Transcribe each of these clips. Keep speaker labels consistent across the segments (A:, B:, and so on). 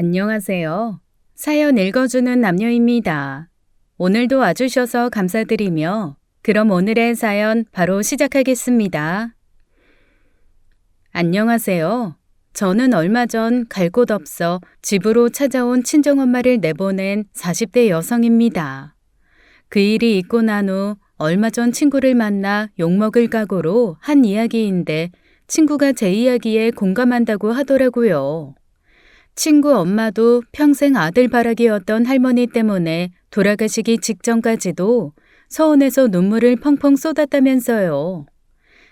A: 안녕하세요. 사연 읽어주는 남녀입니다. 오늘도 와주셔서 감사드리며 그럼 오늘의 사연 바로 시작하겠습니다. 안녕하세요. 저는 얼마 전 갈 곳 없어 집으로 찾아온 친정엄마를 내보낸 40대 여성입니다. 그 일이 있고 난 후 얼마 전 친구를 만나 욕먹을 각오로 한 이야기인데 친구가 제 이야기에 공감한다고 하더라고요. 친구 엄마도 평생 아들바라기였던 할머니 때문에 돌아가시기 직전까지도 서운해서 눈물을 펑펑 쏟았다면서요.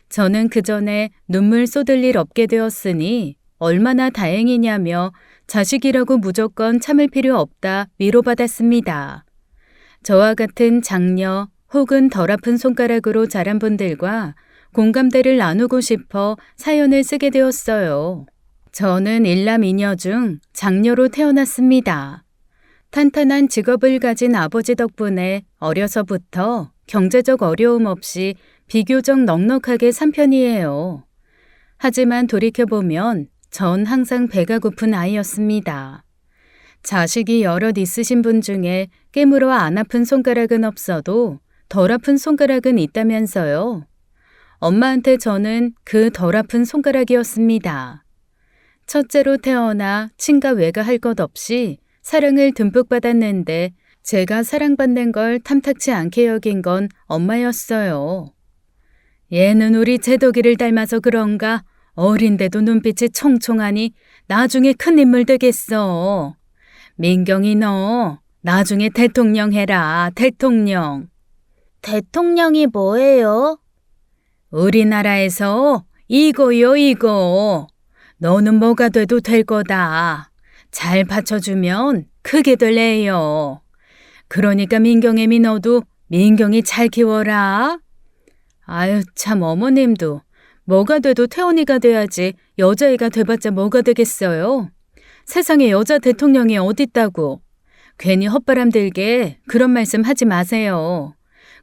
A: 저는 그 전에 눈물 쏟을 일 없게 되었으니 얼마나 다행이냐며 자식이라고 무조건 참을 필요 없다 위로받았습니다. 저와 같은 장녀 혹은 덜 아픈 손가락으로 자란 분들과 공감대를 나누고 싶어 사연을 쓰게 되었어요. 저는 일남 이녀 중 장녀로 태어났습니다. 탄탄한 직업을 가진 아버지 덕분에 어려서부터 경제적 어려움 없이 비교적 넉넉하게 산 편이에요. 하지만 돌이켜보면 전 항상 배가 고픈 아이였습니다. 자식이 여럿 있으신 분 중에 깨물어 안 아픈 손가락은 없어도 덜 아픈 손가락은 있다면서요. 엄마한테 저는 그 덜 아픈 손가락이었습니다. 첫째로 태어나 친가 외가 할 것 없이 사랑을 듬뿍 받았는데 제가 사랑받는 걸 탐탁치 않게 여긴 건 엄마였어요. 얘는 우리 제덕이를 닮아서 그런가 어린데도 눈빛이 총총하니 나중에 큰 인물 되겠어. 민경이 너 나중에 대통령 해라. 대통령.
B: 대통령이 뭐예요?
A: 우리나라에서 이거요 이거. 너는 뭐가 돼도 될 거다. 잘 받쳐주면 크게 될 애요. 그러니까 민경애미 너도 민경이 잘 키워라. 아유 참 어머님도 뭐가 돼도 태원이가 돼야지 여자애가 돼봤자 뭐가 되겠어요. 세상에 여자 대통령이 어딨다고. 괜히 헛바람 들게 그런 말씀 하지 마세요.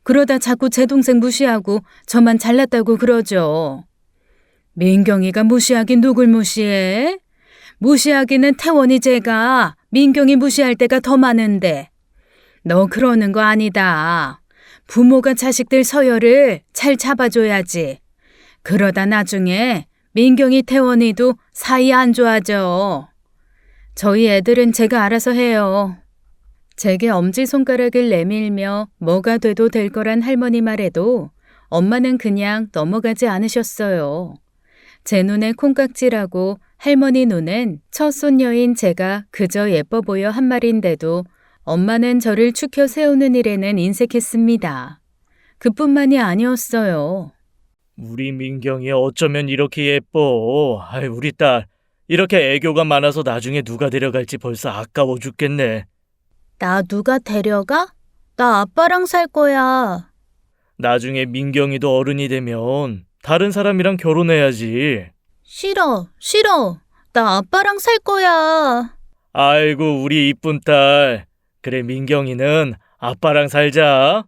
A: 그러다 자꾸 제 동생 무시하고 저만 잘났다고 그러죠. 민경이가 무시하긴 누굴 무시해? 무시하기는 태원이 제가 민경이 무시할 때가 더 많은데. 너 그러는 거 아니다. 부모가 자식들 서열을 잘 잡아줘야지. 그러다 나중에 민경이 태원이도 사이 안 좋아져. 저희 애들은 제가 알아서 해요. 제게 엄지손가락을 내밀며 뭐가 돼도 될 거란 할머니 말에도 엄마는 그냥 넘어가지 않으셨어요. 제 눈에 콩깍지라고 할머니 눈엔 첫 손녀인 제가 그저 예뻐 보여 한 말인데도 엄마는 저를 추켜 세우는 일에는 인색했습니다. 그뿐만이 아니었어요.
C: 우리 민경이 어쩌면 이렇게 예뻐. 아이, 우리 딸 이렇게 애교가 많아서 나중에 누가 데려갈지 벌써 아까워 죽겠네.
B: 나 누가 데려가? 나 아빠랑 살 거야.
C: 나중에 민경이도 어른이 되면 다른 사람이랑 결혼해야지.
B: 싫어, 싫어. 나 아빠랑 살 거야.
C: 아이고 우리 이쁜 딸. 그래 민경이는 아빠랑 살자.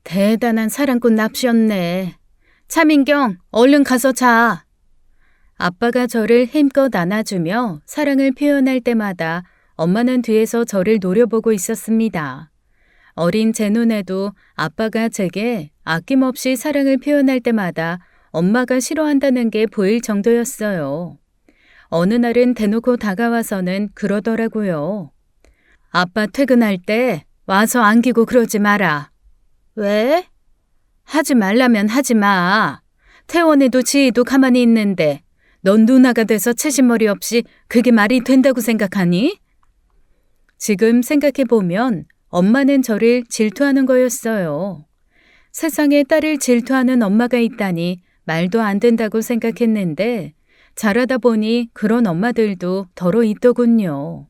A: 대단한 사랑꾼 납시였네. 차민경, 얼른 가서 자. 아빠가 저를 힘껏 안아주며 사랑을 표현할 때마다 엄마는 뒤에서 저를 노려보고 있었습니다. 어린 제 눈에도 아빠가 제게 아낌없이 사랑을 표현할 때마다 엄마가 싫어한다는 게 보일 정도였어요. 어느 날은 대놓고 다가와서는 그러더라고요. 아빠 퇴근할 때 와서 안기고 그러지 마라.
B: 왜?
A: 하지 말라면 하지 마. 태원이도 지희도 가만히 있는데 넌 누나가 돼서 채신머리 없이 그게 말이 된다고 생각하니? 지금 생각해보면 엄마는 저를 질투하는 거였어요. 세상에 딸을 질투하는 엄마가 있다니 말도 안 된다고 생각했는데 자라다 보니 그런 엄마들도 더러 있더군요.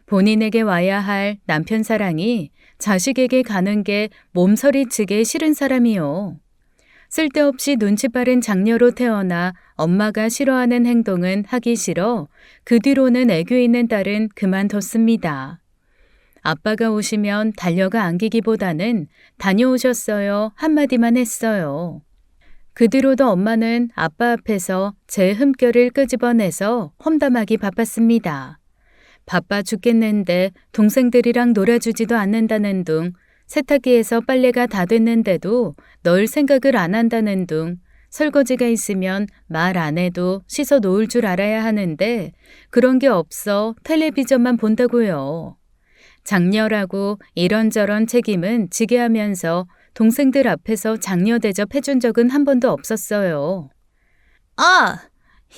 A: 본인에게 와야 할 남편 사랑이 자식에게 가는 게 몸서리치게 싫은 사람이요. 쓸데없이 눈치 빠른 장녀로 태어나 엄마가 싫어하는 행동은 하기 싫어 그 뒤로는 애교 있는 딸은 그만뒀습니다. 아빠가 오시면 달려가 안기기보다는 다녀오셨어요 한마디만 했어요. 그 뒤로도 엄마는 아빠 앞에서 제 흠결을 끄집어내서 험담하기 바빴습니다. 바빠 죽겠는데 동생들이랑 놀아주지도 않는다는 둥, 세탁기에서 빨래가 다 됐는데도 넣을 생각을 안 한다는 둥, 설거지가 있으면 말 안 해도 씻어 놓을 줄 알아야 하는데 그런 게 없어 텔레비전만 본다고요. 장녀라고 이런저런 책임은 지게 하면서 동생들 앞에서 장녀 대접해준 적은 한 번도 없었어요.
B: 아,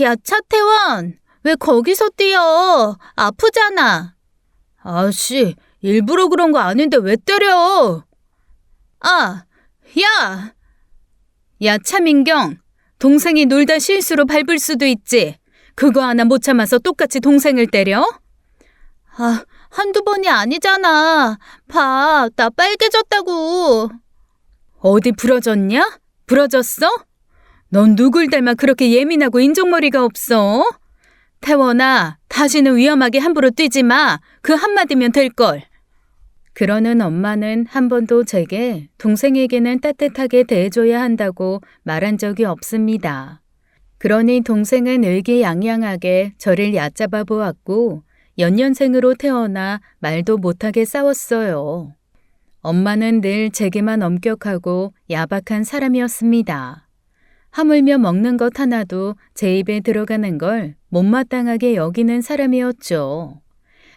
B: 야, 차태원, 왜 거기서 뛰어? 아프잖아.
A: 아씨, 일부러 그런 거 아닌데 왜 때려?
B: 아, 야!
A: 야, 차민경, 동생이 놀다 실수로 밟을 수도 있지. 그거 하나 못 참아서 똑같이 동생을 때려?
B: 아, 한두 번이 아니잖아. 봐, 나 빨개졌다고.
A: 어디 부러졌냐? 부러졌어? 넌 누굴 닮아 그렇게 예민하고 인종머리가 없어? 태원아, 다시는 위험하게 함부로 뛰지 마. 그 한마디면 될걸. 그러는 엄마는 한 번도 제게 동생에게는 따뜻하게 대해줘야 한다고 말한 적이 없습니다. 그러니 동생은 의기양양하게 저를 얕잡아 보았고 연년생으로 태어나 말도 못하게 싸웠어요. 엄마는 늘 제게만 엄격하고 야박한 사람이었습니다. 하물며 먹는 것 하나도 제 입에 들어가는 걸 못마땅하게 여기는 사람이었죠.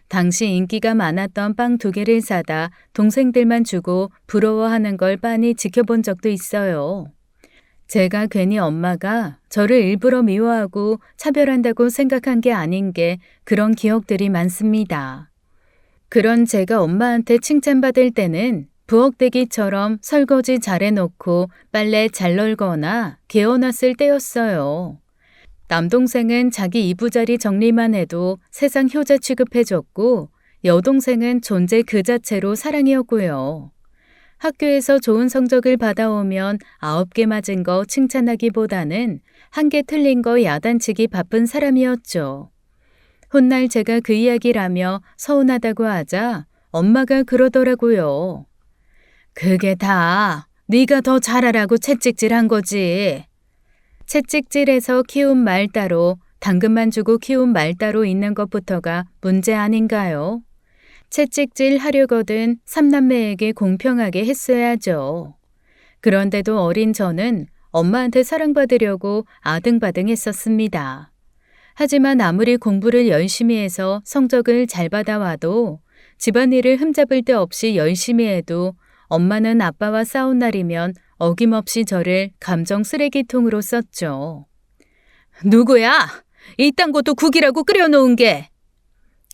A: 당시 인기가 많았던 빵 2개를 사다 동생들만 주고 부러워하는 걸 빤히 지켜본 적도 있어요. 제가 괜히 엄마가 저를 일부러 미워하고 차별한다고 생각한 게 아닌 게 그런 기억들이 많습니다. 그런 제가 엄마한테 칭찬받을 때는 부엌대기처럼 설거지 잘해놓고 빨래 잘 널거나 개어놨을 때였어요. 남동생은 자기 이부자리 정리만 해도 세상 효자 취급해줬고 여동생은 존재 그 자체로 사랑이었고요. 학교에서 좋은 성적을 받아오면 9개 맞은 거 칭찬하기보다는 1개 틀린 거 야단치기 바쁜 사람이었죠. 훗날 제가 그 이야기를 하며 서운하다고 하자 엄마가 그러더라고요. 그게 다 네가 더 잘하라고 채찍질한 거지. 채찍질에서 키운 말 따로, 당근만 주고 키운 말 따로 있는 것부터가 문제 아닌가요? 채찍질 하려거든 3남매에게 공평하게 했어야죠. 그런데도 어린 저는 엄마한테 사랑받으려고 아등바등 했었습니다. 하지만 아무리 공부를 열심히 해서 성적을 잘 받아와도 집안일을 흠잡을 데 없이 열심히 해도 엄마는 아빠와 싸운 날이면 어김없이 저를 감정 쓰레기통으로 썼죠. 누구야? 이딴 것도 국이라고 끓여놓은 게.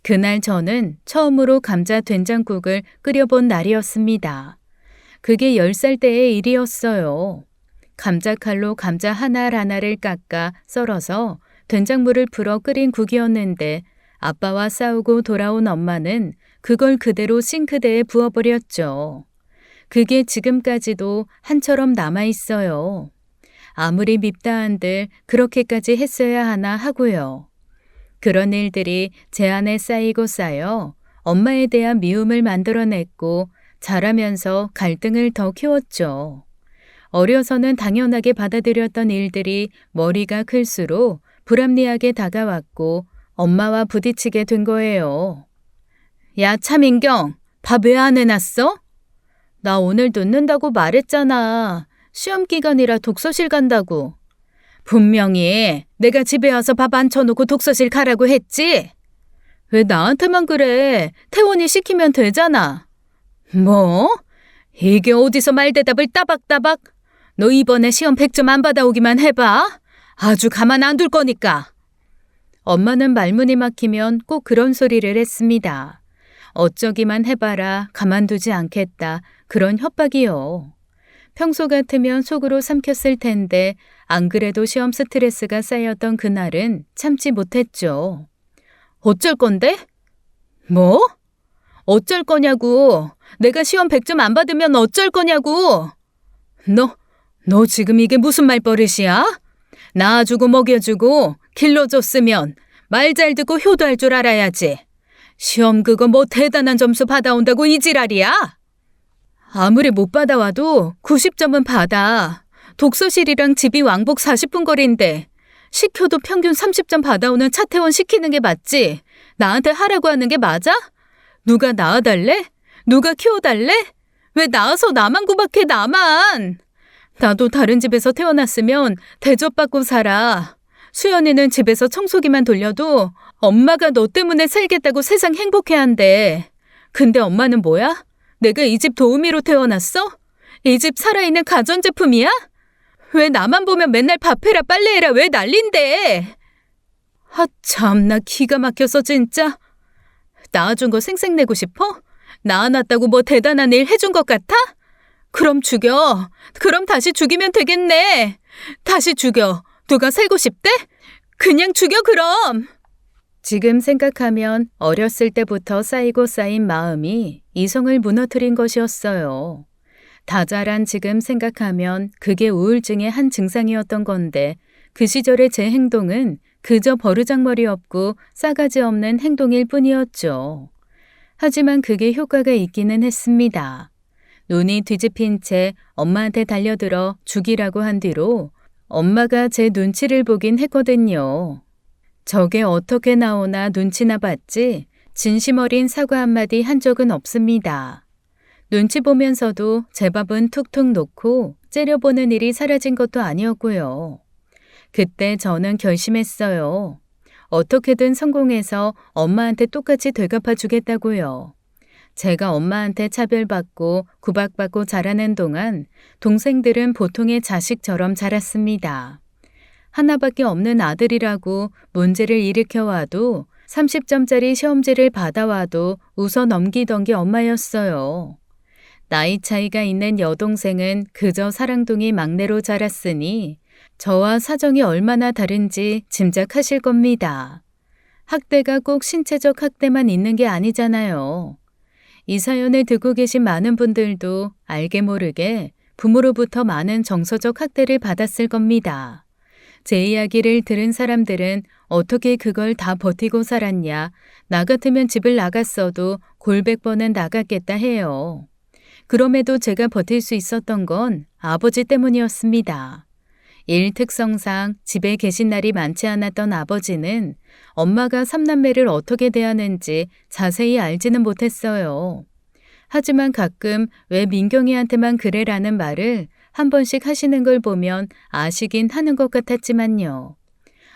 A: 그날 저는 처음으로 감자 된장국을 끓여본 날이었습니다. 그게 10살 때의 일이었어요. 감자칼로 감자 하나하나를 깎아 썰어서 된장물을 풀어 끓인 국이었는데 아빠와 싸우고 돌아온 엄마는 그걸 그대로 싱크대에 부어버렸죠. 그게 지금까지도 한처럼 남아있어요. 아무리 밉다 한들 그렇게까지 했어야 하나 하고요. 그런 일들이 제 안에 쌓이고 쌓여 엄마에 대한 미움을 만들어냈고 자라면서 갈등을 더 키웠죠. 어려서는 당연하게 받아들였던 일들이 머리가 클수록 불합리하게 다가왔고 엄마와 부딪히게 된 거예요. 야, 차민경, 밥 왜 안 해놨어? 나 오늘 늦는다고 말했잖아. 시험 기간이라 독서실 간다고. 분명히 내가 집에 와서 밥 안 쳐놓고 독서실 가라고 했지? 왜 나한테만 그래? 태원이 시키면 되잖아. 뭐? 이게 어디서 말대답을 따박따박? 너 이번에 시험 100점 안 받아오기만 해봐. 아주 가만 안 둘 거니까. 엄마는 말문이 막히면 꼭 그런 소리를 했습니다. 어쩌기만 해봐라, 가만두지 않겠다, 그런 협박이요. 평소 같으면 속으로 삼켰을 텐데 안 그래도 시험 스트레스가 쌓였던 그날은 참지 못했죠. 어쩔 건데? 뭐? 어쩔 거냐고. 내가 시험 100점 안 받으면 어쩔 거냐고. 너 지금 이게 무슨 말버릇이야? 낳아주고 먹여주고 길러줬으면 말 잘 듣고 효도할 줄 알아야지. 시험 그거 뭐 대단한 점수 받아온다고 이 지랄이야? 아무리 못 받아와도 90점은 받아. 독서실이랑 집이 왕복 40분 거리인데 시켜도 평균 30점 받아오는 차태원 시키는 게 맞지. 나한테 하라고 하는 게 맞아? 누가 낳아달래? 누가 키워달래? 왜 낳아서 나만 구박해, 나만? 나도 다른 집에서 태어났으면 대접받고 살아. 수연이는 집에서 청소기만 돌려도 엄마가 너 때문에 살겠다고 세상 행복해한대. 근데 엄마는 뭐야? 내가 이 집 도우미로 태어났어? 이 집 살아있는 가전제품이야? 왜 나만 보면 맨날 밥해라 빨래해라 왜 난린데? 참, 나 기가 막혀서 진짜. 낳아준 거 생색내고 싶어? 낳아놨다고 뭐 대단한 일 해준 것 같아? 그럼 죽여. 그럼 다시 죽이면 되겠네. 다시 죽여. 누가 살고 싶대? 그냥 죽여 그럼. 지금 생각하면 어렸을 때부터 쌓이고 쌓인 마음이 이성을 무너뜨린 것이었어요. 다 자란 지금 생각하면 그게 우울증의 한 증상이었던 건데 그 시절의 제 행동은 그저 버르장머리 없고 싸가지 없는 행동일 뿐이었죠. 하지만 그게 효과가 있기는 했습니다. 눈이 뒤집힌 채 엄마한테 달려들어 죽이라고 한 뒤로 엄마가 제 눈치를 보긴 했거든요. 저게 어떻게 나오나 눈치나 봤지 진심 어린 사과 한마디 한 적은 없습니다. 눈치 보면서도 제 밥은 툭툭 놓고 째려보는 일이 사라진 것도 아니었고요. 그때 저는 결심했어요. 어떻게든 성공해서 엄마한테 똑같이 되갚아 주겠다고요. 제가 엄마한테 차별받고 구박받고 자라는 동안 동생들은 보통의 자식처럼 자랐습니다. 하나밖에 없는 아들이라고 문제를 일으켜와도 30점짜리 시험지를 받아와도 웃어 넘기던 게 엄마였어요. 나이 차이가 있는 여동생은 그저 사랑둥이 막내로 자랐으니 저와 사정이 얼마나 다른지 짐작하실 겁니다. 학대가 꼭 신체적 학대만 있는 게 아니잖아요. 이 사연을 듣고 계신 많은 분들도 알게 모르게 부모로부터 많은 정서적 학대를 받았을 겁니다. 제 이야기를 들은 사람들은 어떻게 그걸 다 버티고 살았냐, 나 같으면 집을 나갔어도 골백 번은 나갔겠다 해요. 그럼에도 제가 버틸 수 있었던 건 아버지 때문이었습니다. 일 특성상 집에 계신 날이 많지 않았던 아버지는 엄마가 삼남매를 어떻게 대하는지 자세히 알지는 못했어요. 하지만 가끔 왜 민경이한테만 그래라는 말을 한 번씩 하시는 걸 보면 아시긴 하는 것 같았지만요.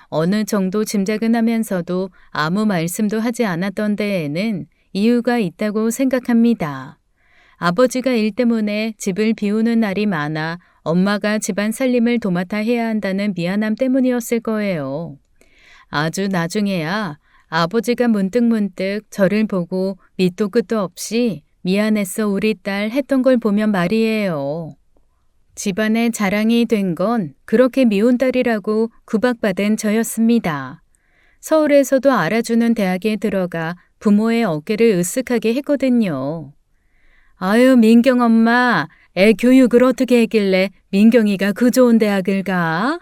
A: 어느 정도 짐작은 하면서도 아무 말씀도 하지 않았던 데에는 이유가 있다고 생각합니다. 아버지가 일 때문에 집을 비우는 날이 많아 엄마가 집안 살림을 도맡아 해야 한다는 미안함 때문이었을 거예요. 아주 나중에야 아버지가 문득문득 저를 보고 밑도 끝도 없이 미안했어 우리 딸 했던 걸 보면 말이에요. 집안의 자랑이 된 건 그렇게 미운 딸이라고 구박받은 저였습니다. 서울에서도 알아주는 대학에 들어가 부모의 어깨를 으쓱하게 했거든요. 아유, 민경 엄마, 애 교육을 어떻게 했길래 민경이가 그 좋은 대학을 가?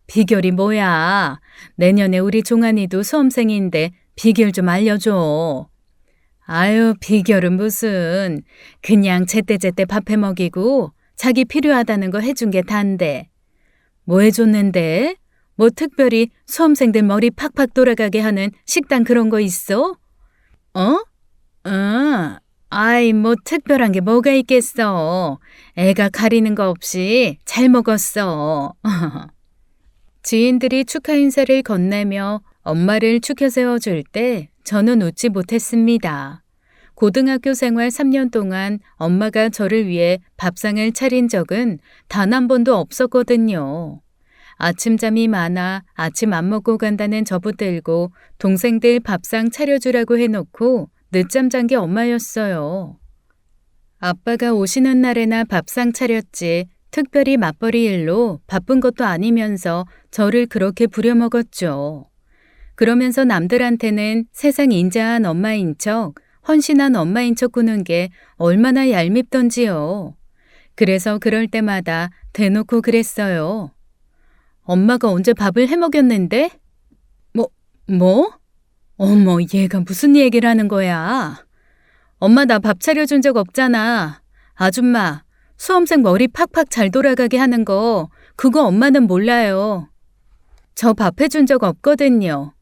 A: 비결이 뭐야? 내년에 우리 종환이도 수험생인데 비결 좀 알려줘. 아유, 비결은 무슨. 그냥 제때제때 밥 해 먹이고 자기 필요하다는 거 해준 게 단데. 뭐 해줬는데? 뭐 특별히 수험생들 머리 팍팍 돌아가게 하는 식단 그런 거 있어? 아이, 뭐 특별한 게 뭐가 있겠어. 애가 가리는 거 없이 잘 먹었어. 지인들이 축하 인사를 건네며 엄마를 축혀 세워줄 때 저는 웃지 못했습니다. 고등학교 생활 3년 동안 엄마가 저를 위해 밥상을 차린 적은 단 한 번도 없었거든요. 아침잠이 많아 아침 안 먹고 간다는 저 붙들고 동생들 밥상 차려주라고 해놓고 늦잠 잔 게 엄마였어요. 아빠가 오시는 날에나 밥상 차렸지 특별히 맞벌이 일로 바쁜 것도 아니면서 저를 그렇게 부려먹었죠. 그러면서 남들한테는 세상 인자한 엄마인 척, 헌신한 엄마인 척 구는 게 얼마나 얄밉던지요. 그래서 그럴 때마다 대놓고 그랬어요. 엄마가 언제 밥을 해먹였는데? 뭐? 어머, 얘가 무슨 얘기를 하는 거야? 엄마 나 밥 차려준 적 없잖아. 아줌마, 수험생 머리 팍팍 잘 돌아가게 하는 거 그거 엄마는 몰라요. 저 밥 해준 적 없거든요.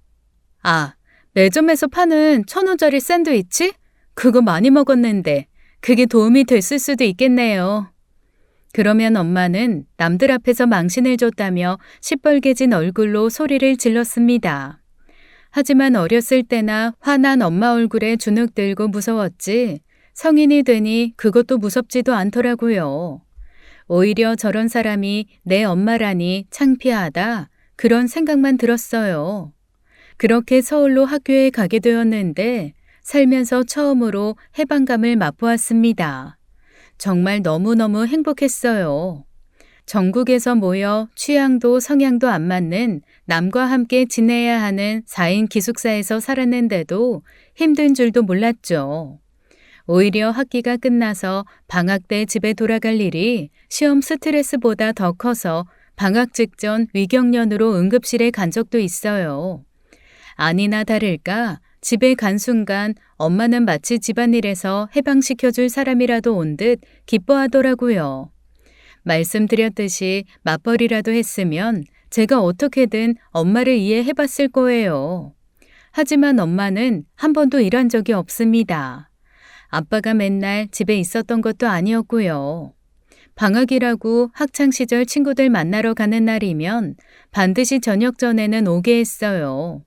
A: 아, 매점에서 파는 1,000원짜리 샌드위치? 그거 많이 먹었는데 그게 도움이 됐을 수도 있겠네요. 그러면 엄마는 남들 앞에서 망신을 줬다며 시뻘개진 얼굴로 소리를 질렀습니다. 하지만 어렸을 때나 화난 엄마 얼굴에 주눅 들고 무서웠지 성인이 되니 그것도 무섭지도 않더라고요. 오히려 저런 사람이 내 엄마라니 창피하다 그런 생각만 들었어요. 그렇게 서울로 학교에 가게 되었는데 살면서 처음으로 해방감을 맛보았습니다. 정말 너무너무 행복했어요. 전국에서 모여 취향도 성향도 안 맞는 남과 함께 지내야 하는 4인 기숙사에서 살았는데도 힘든 줄도 몰랐죠. 오히려 학기가 끝나서 방학 때 집에 돌아갈 일이 시험 스트레스보다 더 커서 방학 직전 위경련으로 응급실에 간 적도 있어요. 아니나 다를까 집에 간 순간 엄마는 마치 집안일에서 해방시켜줄 사람이라도 온 듯 기뻐하더라고요. 말씀드렸듯이 맞벌이라도 했으면 제가 어떻게든 엄마를 이해해봤을 거예요. 하지만 엄마는 한 번도 일한 적이 없습니다. 아빠가 맨날 집에 있었던 것도 아니었고요. 방학이라고 학창시절 친구들 만나러 가는 날이면 반드시 저녁 전에는 오게 했어요.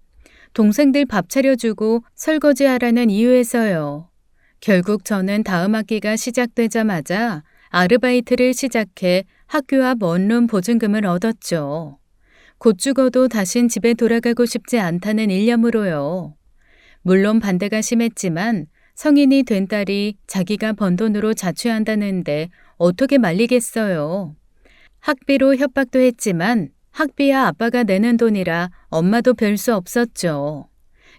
A: 동생들 밥 차려주고 설거지하라는 이유에서요. 결국 저는 다음 학기가 시작되자마자 아르바이트를 시작해 학교 앞 원룸 보증금을 얻었죠. 곧 죽어도 다신 집에 돌아가고 싶지 않다는 일념으로요. 물론 반대가 심했지만 성인이 된 딸이 자기가 번 돈으로 자취한다는데 어떻게 말리겠어요. 학비로 협박도 했지만 학비야 아빠가 내는 돈이라 엄마도 별 수 없었죠.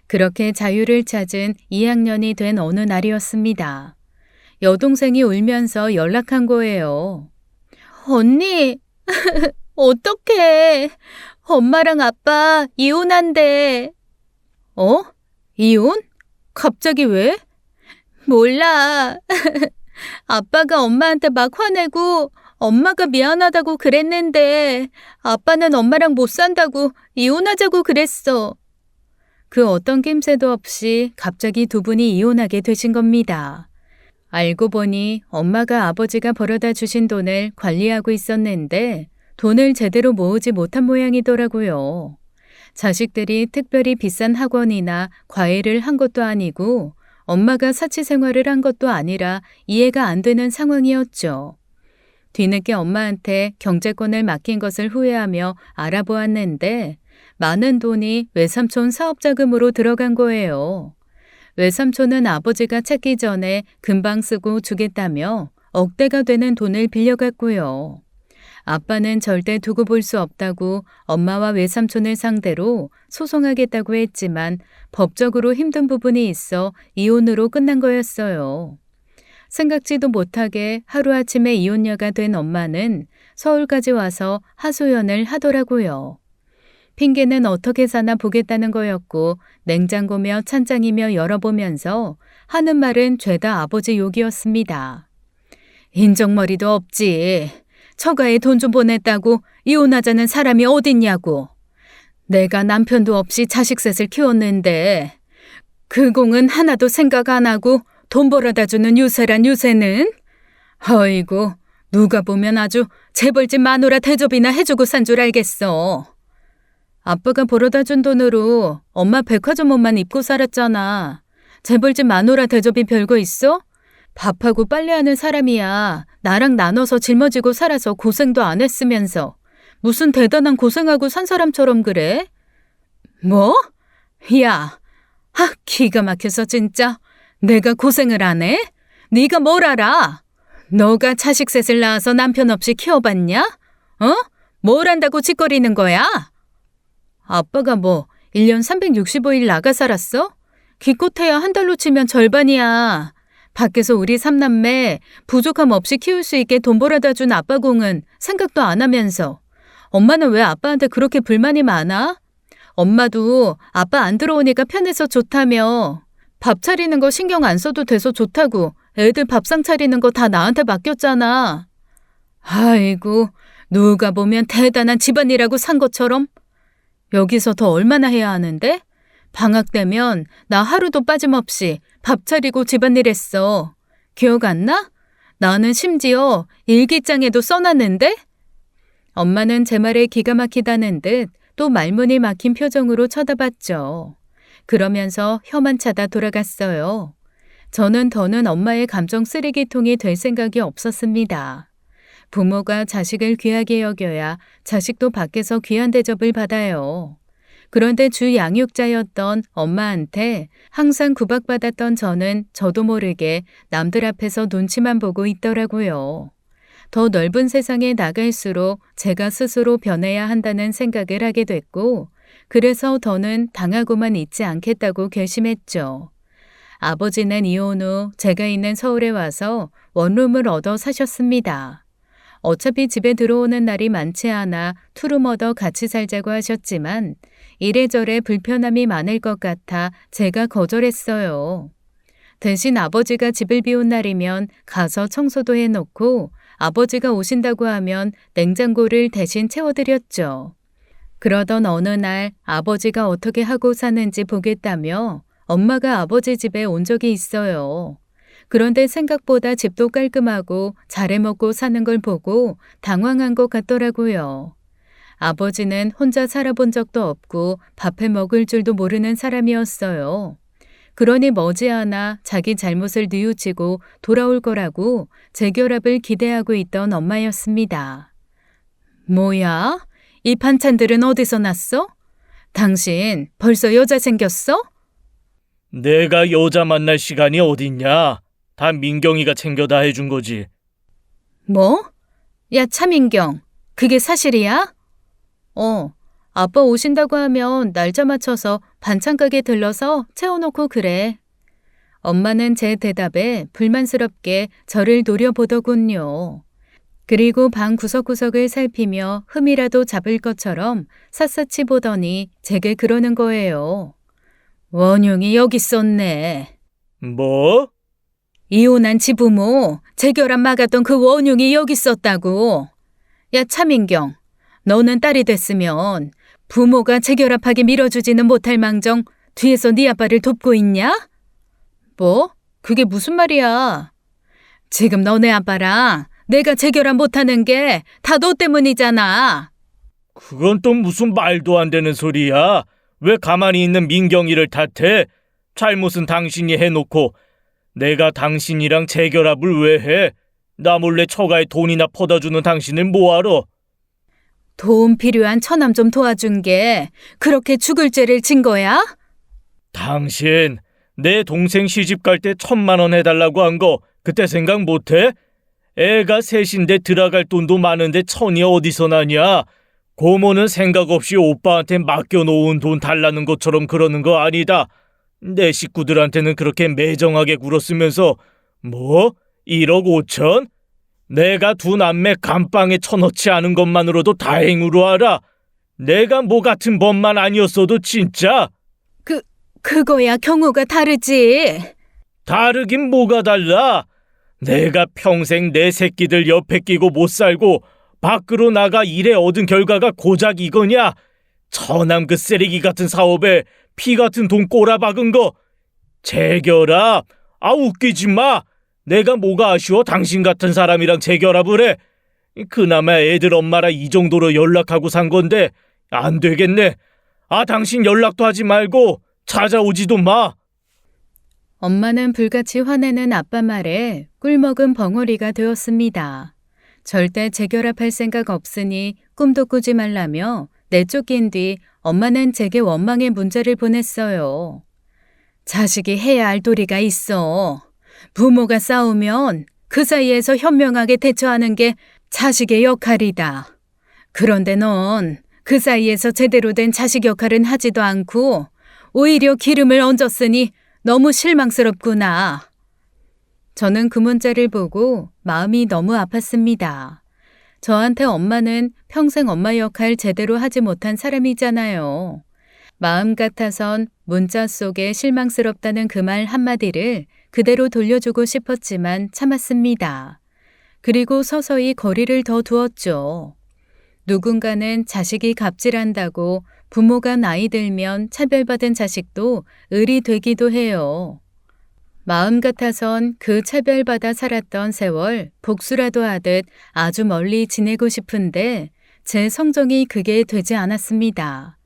A: 그렇게 자유를 찾은 2학년이 된 어느 날이었습니다. 여동생이 울면서 연락한 거예요.
B: 언니, 어떡해. 엄마랑 아빠 이혼한대.
A: 어? 이혼? 갑자기 왜?
B: 몰라. 아빠가 엄마한테 막 화내고 엄마가 미안하다고 그랬는데 아빠는 엄마랑 못 산다고 이혼하자고 그랬어.
A: 그 어떤 낌새도 없이 갑자기 두 분이 이혼하게 되신 겁니다. 알고 보니 엄마가 아버지가 벌어다 주신 돈을 관리하고 있었는데 돈을 제대로 모으지 못한 모양이더라고요. 자식들이 특별히 비싼 학원이나 과외를 한 것도 아니고 엄마가 사치 생활을 한 것도 아니라 이해가 안 되는 상황이었죠. 뒤늦게 엄마한테 경제권을 맡긴 것을 후회하며 알아보았는데 많은 돈이 외삼촌 사업자금으로 들어간 거예요. 외삼촌은 아버지가 찾기 전에 금방 쓰고 주겠다며 억대가 되는 돈을 빌려갔고요. 아빠는 절대 두고 볼 수 없다고 엄마와 외삼촌을 상대로 소송하겠다고 했지만 법적으로 힘든 부분이 있어 이혼으로 끝난 거였어요. 생각지도 못하게 하루아침에 이혼녀가 된 엄마는 서울까지 와서 하소연을 하더라고요. 핑계는 어떻게 사나 보겠다는 거였고 냉장고며 찬장이며 열어보면서 하는 말은 죄다 아버지 욕이었습니다. 인정머리도 없지. 처가에 돈 좀 보냈다고 이혼하자는 사람이 어딨냐고. 내가 남편도 없이 자식 셋을 키웠는데 그 공은 하나도 생각 안 하고 돈 벌어다 주는 유세란 유세는? 어이구, 누가 보면 아주 재벌집 마누라 대접이나 해주고 산 줄 알겠어. 아빠가 벌어다 준 돈으로 엄마 백화점 옷만 입고 살았잖아. 재벌집 마누라 대접이 별거 있어? 밥하고 빨래하는 사람이야. 나랑 나눠서 짊어지고 살아서 고생도 안 했으면서 무슨 대단한 고생하고 산 사람처럼 그래? 뭐? 야, 기가 막혀서 진짜. 내가 고생을 안 해? 네가 뭘 알아? 너가 자식 셋을 낳아서 남편 없이 키워봤냐? 어? 뭘 한다고 짓거리는 거야? 아빠가 뭐 1년 365일 나가 살았어? 기껏해야 한 달로 치면 절반이야. 밖에서 우리 삼남매 부족함 없이 키울 수 있게 돈 벌어다 준 아빠 공은 생각도 안 하면서 엄마는 왜 아빠한테 그렇게 불만이 많아? 엄마도 아빠 안 들어오니까 편해서 좋다며. 밥 차리는 거 신경 안 써도 돼서 좋다고 애들 밥상 차리는 거 다 나한테 맡겼잖아. 아이고, 누가 보면 대단한 집안이라고 산 것처럼. 여기서 더 얼마나 해야 하는데? 방학 되면 나 하루도 빠짐없이 밥 차리고 집안일 했어. 기억 안 나? 나는 심지어 일기장에도 써놨는데? 엄마는 제 말에 기가 막히다는 듯 또 말문이 막힌 표정으로 쳐다봤죠. 그러면서 혀만 차다 돌아갔어요. 저는 더는 엄마의 감정 쓰레기통이 될 생각이 없었습니다. 부모가 자식을 귀하게 여겨야 자식도 밖에서 귀한 대접을 받아요. 그런데 주 양육자였던 엄마한테 항상 구박받았던 저는 저도 모르게 남들 앞에서 눈치만 보고 있더라고요. 더 넓은 세상에 나갈수록 제가 스스로 변해야 한다는 생각을 하게 됐고, 그래서 더는 당하고만 있지 않겠다고 결심했죠. 아버지는 이혼 후 제가 있는 서울에 와서 원룸을 얻어 사셨습니다. 어차피 집에 들어오는 날이 많지 않아 투룸 얻어 같이 살자고 하셨지만 이래저래 불편함이 많을 것 같아 제가 거절했어요. 대신 아버지가 집을 비운 날이면 가서 청소도 해놓고 아버지가 오신다고 하면 냉장고를 대신 채워드렸죠. 그러던 어느 날 아버지가 어떻게 하고 사는지 보겠다며 엄마가 아버지 집에 온 적이 있어요. 그런데 생각보다 집도 깔끔하고 잘해 먹고 사는 걸 보고 당황한 것 같더라고요. 아버지는 혼자 살아본 적도 없고 밥해 먹을 줄도 모르는 사람이었어요. 그러니 머지않아 자기 잘못을 뉘우치고 돌아올 거라고 재결합을 기대하고 있던 엄마였습니다. 뭐야? 이 반찬들은 어디서 났어? 당신 벌써 여자 생겼어?
C: 내가 여자 만날 시간이 어딨냐? 다 민경이가 챙겨다 해준 거지.
A: 뭐? 야, 차민경, 그게 사실이야? 아빠 오신다고 하면 날짜 맞춰서 반찬 가게 들러서 채워놓고 그래. 엄마는 제 대답에 불만스럽게 저를 노려보더군요. 그리고 방 구석구석을 살피며 흠이라도 잡을 것처럼 샅샅이 보더니 제게 그러는 거예요. 원흉이 여기 있었네.
C: 뭐?
A: 이혼한 지부모 재결합 막았던 그 원흉이 여기 있었다고. 야, 차민경, 너는 딸이 됐으면 부모가 재결합하게 밀어주지는 못할 망정 뒤에서 네 아빠를 돕고 있냐? 뭐? 그게 무슨 말이야? 지금 너네 아빠랑 내가 재결합 못하는 게 다 너 때문이잖아.
C: 그건 또 무슨 말도 안 되는 소리야. 왜 가만히 있는 민경이를 탓해? 잘못은 당신이 해놓고 내가 당신이랑 재결합을 왜 해? 나 몰래 처가에 돈이나 퍼다주는 당신을 뭐하러?
A: 도움 필요한 처남 좀 도와준 게 그렇게 죽을 죄를 진 거야?
C: 당신 내 동생 시집 갈 때 1,000만 원 해달라고 한 거 그때 생각 못해? 애가 셋인데 들어갈 돈도 많은데 1,000이 어디서 나냐? 고모는 생각 없이 오빠한테 맡겨놓은 돈 달라는 것처럼 그러는 거 아니다. 내 식구들한테는 그렇게 매정하게 굴었으면서 뭐? 1억 5천? 내가 두 남매 감방에 쳐넣지 않은 것만으로도 다행으로 알아. 내가 뭐 같은 법만 아니었어도 진짜.
A: 그거야 경우가 다르지.
C: 다르긴 뭐가 달라. 내가 평생 내 새끼들 옆에 끼고 못 살고 밖으로 나가 일해 얻은 결과가 고작 이거냐? 처남 그 쓰레기 같은 사업에 피 같은 돈 꼬라박은 거. 재결합? 웃기지 마. 내가 뭐가 아쉬워 당신 같은 사람이랑 재결합을 해. 그나마 애들 엄마라 이 정도로 연락하고 산 건데 안 되겠네. 당신 연락도 하지 말고 찾아오지도 마.
A: 엄마는 불같이 화내는 아빠 말에 꿀먹은 벙어리가 되었습니다. 절대 재결합할 생각 없으니 꿈도 꾸지 말라며 내쫓긴 뒤 엄마는 제게 원망의 문자를 보냈어요. 자식이 해야 할 도리가 있어. 부모가 싸우면 그 사이에서 현명하게 대처하는 게 자식의 역할이다. 그런데 넌 그 사이에서 제대로 된 자식 역할은 하지도 않고 오히려 기름을 얹었으니 너무 실망스럽구나. 저는 그 문자를 보고 마음이 너무 아팠습니다. 저한테 엄마는 평생 엄마 역할 제대로 하지 못한 사람이잖아요. 마음 같아선 문자 속에 실망스럽다는 그 말 한마디를 그대로 돌려주고 싶었지만 참았습니다. 그리고 서서히 거리를 더 두었죠. 누군가는 자식이 갑질한다고 부모가 나이 들면 차별받은 자식도 을이 되기도 해요. 마음 같아선 그 차별받아 살았던 세월 복수라도 하듯 아주 멀리 지내고 싶은데 제 성정이 그게 되지 않았습니다.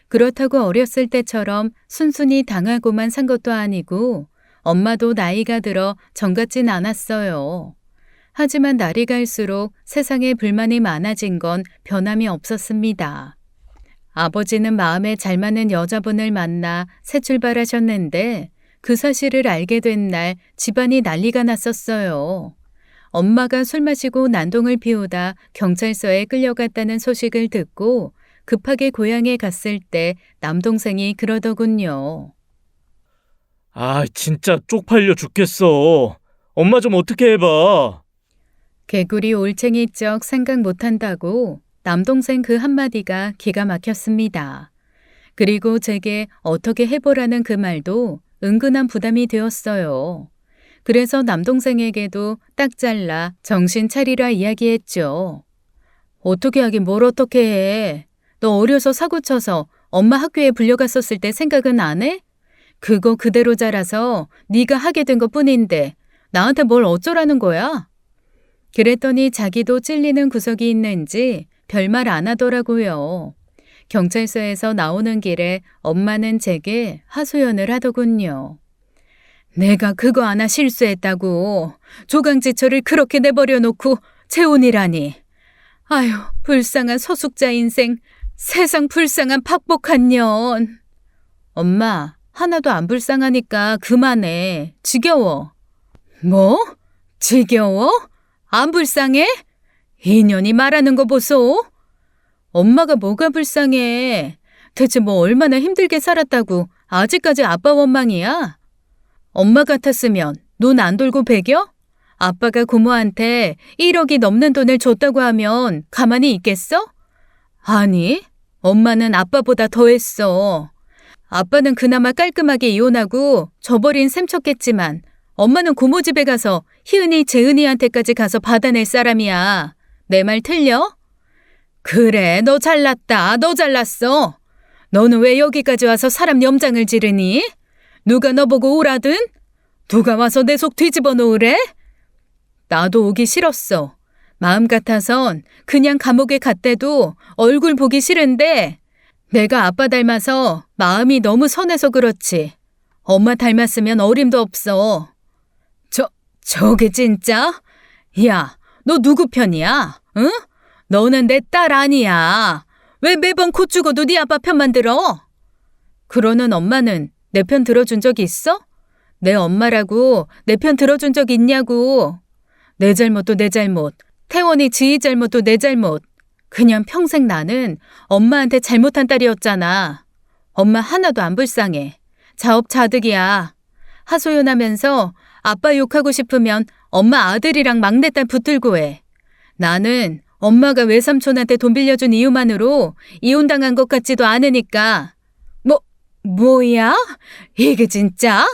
A: 그렇다고 어렸을 때처럼 순순히 당하고만 산 것도 아니고 엄마도 나이가 들어 정같진 않았어요. 하지만 날이 갈수록 세상에 불만이 많아진 건 변함이 없었습니다. 아버지는 마음에 잘 맞는 여자분을 만나 새 출발하셨는데 그 사실을 알게 된 날 집안이 난리가 났었어요. 엄마가 술 마시고 난동을 피우다 경찰서에 끌려갔다는 소식을 듣고 급하게 고향에 갔을 때 남동생이 그러더군요.
C: 아, 진짜 쪽팔려 죽겠어. 엄마 좀 어떻게 해봐.
A: 개구리 올챙이 쩍 생각 못한다고 남동생 그 한마디가 기가 막혔습니다. 그리고 제게 어떻게 해보라는 그 말도 은근한 부담이 되었어요. 그래서 남동생에게도 딱 잘라 정신 차리라 이야기했죠. 어떻게 하긴 뭘 어떻게 해. 너 어려서 사고 쳐서 엄마 학교에 불려갔었을 때 생각은 안 해? 그거 그대로 자라서 네가 하게 된 것뿐인데 나한테 뭘 어쩌라는 거야? 그랬더니 자기도 찔리는 구석이 있는지 별말 안 하더라고요. 경찰서에서 나오는 길에 엄마는 제게 하소연을 하더군요. 내가 그거 하나 실수했다고 조강지처를 그렇게 내버려 놓고 재혼이라니. 아유, 불쌍한 소숙자 인생, 세상 불쌍한 팍복한 년. 엄마, 하나도 안 불쌍하니까 그만해. 지겨워. 뭐? 지겨워? 안 불쌍해? 인연이 말하는 거 보소. 엄마가 뭐가 불쌍해. 대체 뭐 얼마나 힘들게 살았다고 아직까지 아빠 원망이야? 엄마 같았으면 눈 안 돌고 배겨? 아빠가 고모한테 1억이 넘는 돈을 줬다고 하면 가만히 있겠어? 아니, 엄마는 아빠보다 더 했어. 아빠는 그나마 깔끔하게 이혼하고 저버린 셈 쳤겠지만 엄마는 고모 집에 가서 희은이 재은이한테까지 가서 받아낼 사람이야. 내 말 틀려? 그래, 너 잘났다. 너 잘났어. 너는 왜 여기까지 와서 사람 염장을 지르니? 누가 너 보고 오라든? 누가 와서 내 속 뒤집어 놓으래? 나도 오기 싫었어. 마음 같아선 그냥 감옥에 갔대도 얼굴 보기 싫은데 내가 아빠 닮아서 마음이 너무 선해서 그렇지. 엄마 닮았으면 어림도 없어. 저게 진짜? 야, 너 누구 편이야? 응? 너는 내 딸 아니야. 왜 매번 코 죽어도 네 아빠 편만 들어? 그러는 엄마는 내 편 들어준 적 있어? 내 엄마라고 내 편 들어준 적 있냐고. 내 잘못도 내 잘못, 태원이 지희 잘못도 내 잘못. 그냥 평생 나는 엄마한테 잘못한 딸이었잖아. 엄마 하나도 안 불쌍해. 자업자득이야. 하소연하면서 아빠 욕하고 싶으면 엄마 아들이랑 막내딸 붙들고 해. 나는 엄마가 외삼촌한테 돈 빌려준 이유만으로 이혼당한 것 같지도 않으니까. 뭐야? 이게 진짜?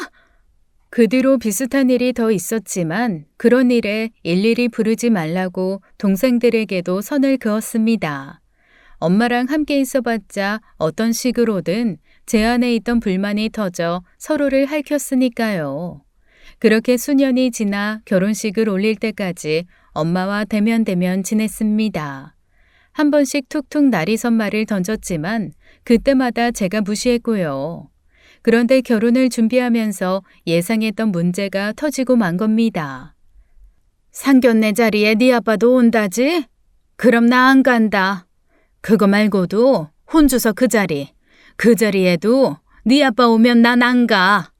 A: 그 뒤로 비슷한 일이 더 있었지만 그런 일에 일일이 부르지 말라고 동생들에게도 선을 그었습니다. 엄마랑 함께 있어봤자 어떤 식으로든 제 안에 있던 불만이 터져 서로를 핥혔으니까요. 그렇게 수년이 지나 결혼식을 올릴 때까지 엄마와 대면대면 지냈습니다. 한 번씩 툭툭 나리선말을 던졌지만 그때마다 제가 무시했고요. 그런데 결혼을 준비하면서 예상했던 문제가 터지고 만 겁니다. 상견례 자리에 네 아빠도 온다지? 그럼 나 안 간다. 그거 말고도 혼주서 그 자리에도 네 아빠 오면 난 안 가.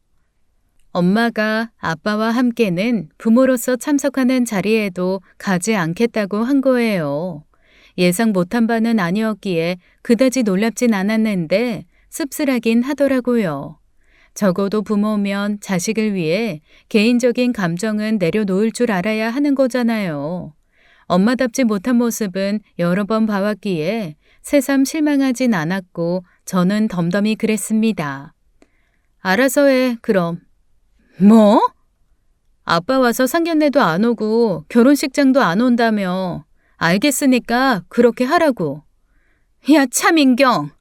A: 엄마가 아빠와 함께는 부모로서 참석하는 자리에도 가지 않겠다고 한 거예요. 예상 못한 바는 아니었기에 그다지 놀랍진 않았는데 씁쓸하긴 하더라고요. 적어도 부모면 자식을 위해 개인적인 감정은 내려놓을 줄 알아야 하는 거잖아요. 엄마답지 못한 모습은 여러 번 봐왔기에 새삼 실망하진 않았고 저는 덤덤히 그랬습니다. 알아서 해, 그럼. 뭐? 아빠 와서 상견례도 안 오고 결혼식장도 안 온다며. 알겠으니까 그렇게 하라고. 야, 차민경.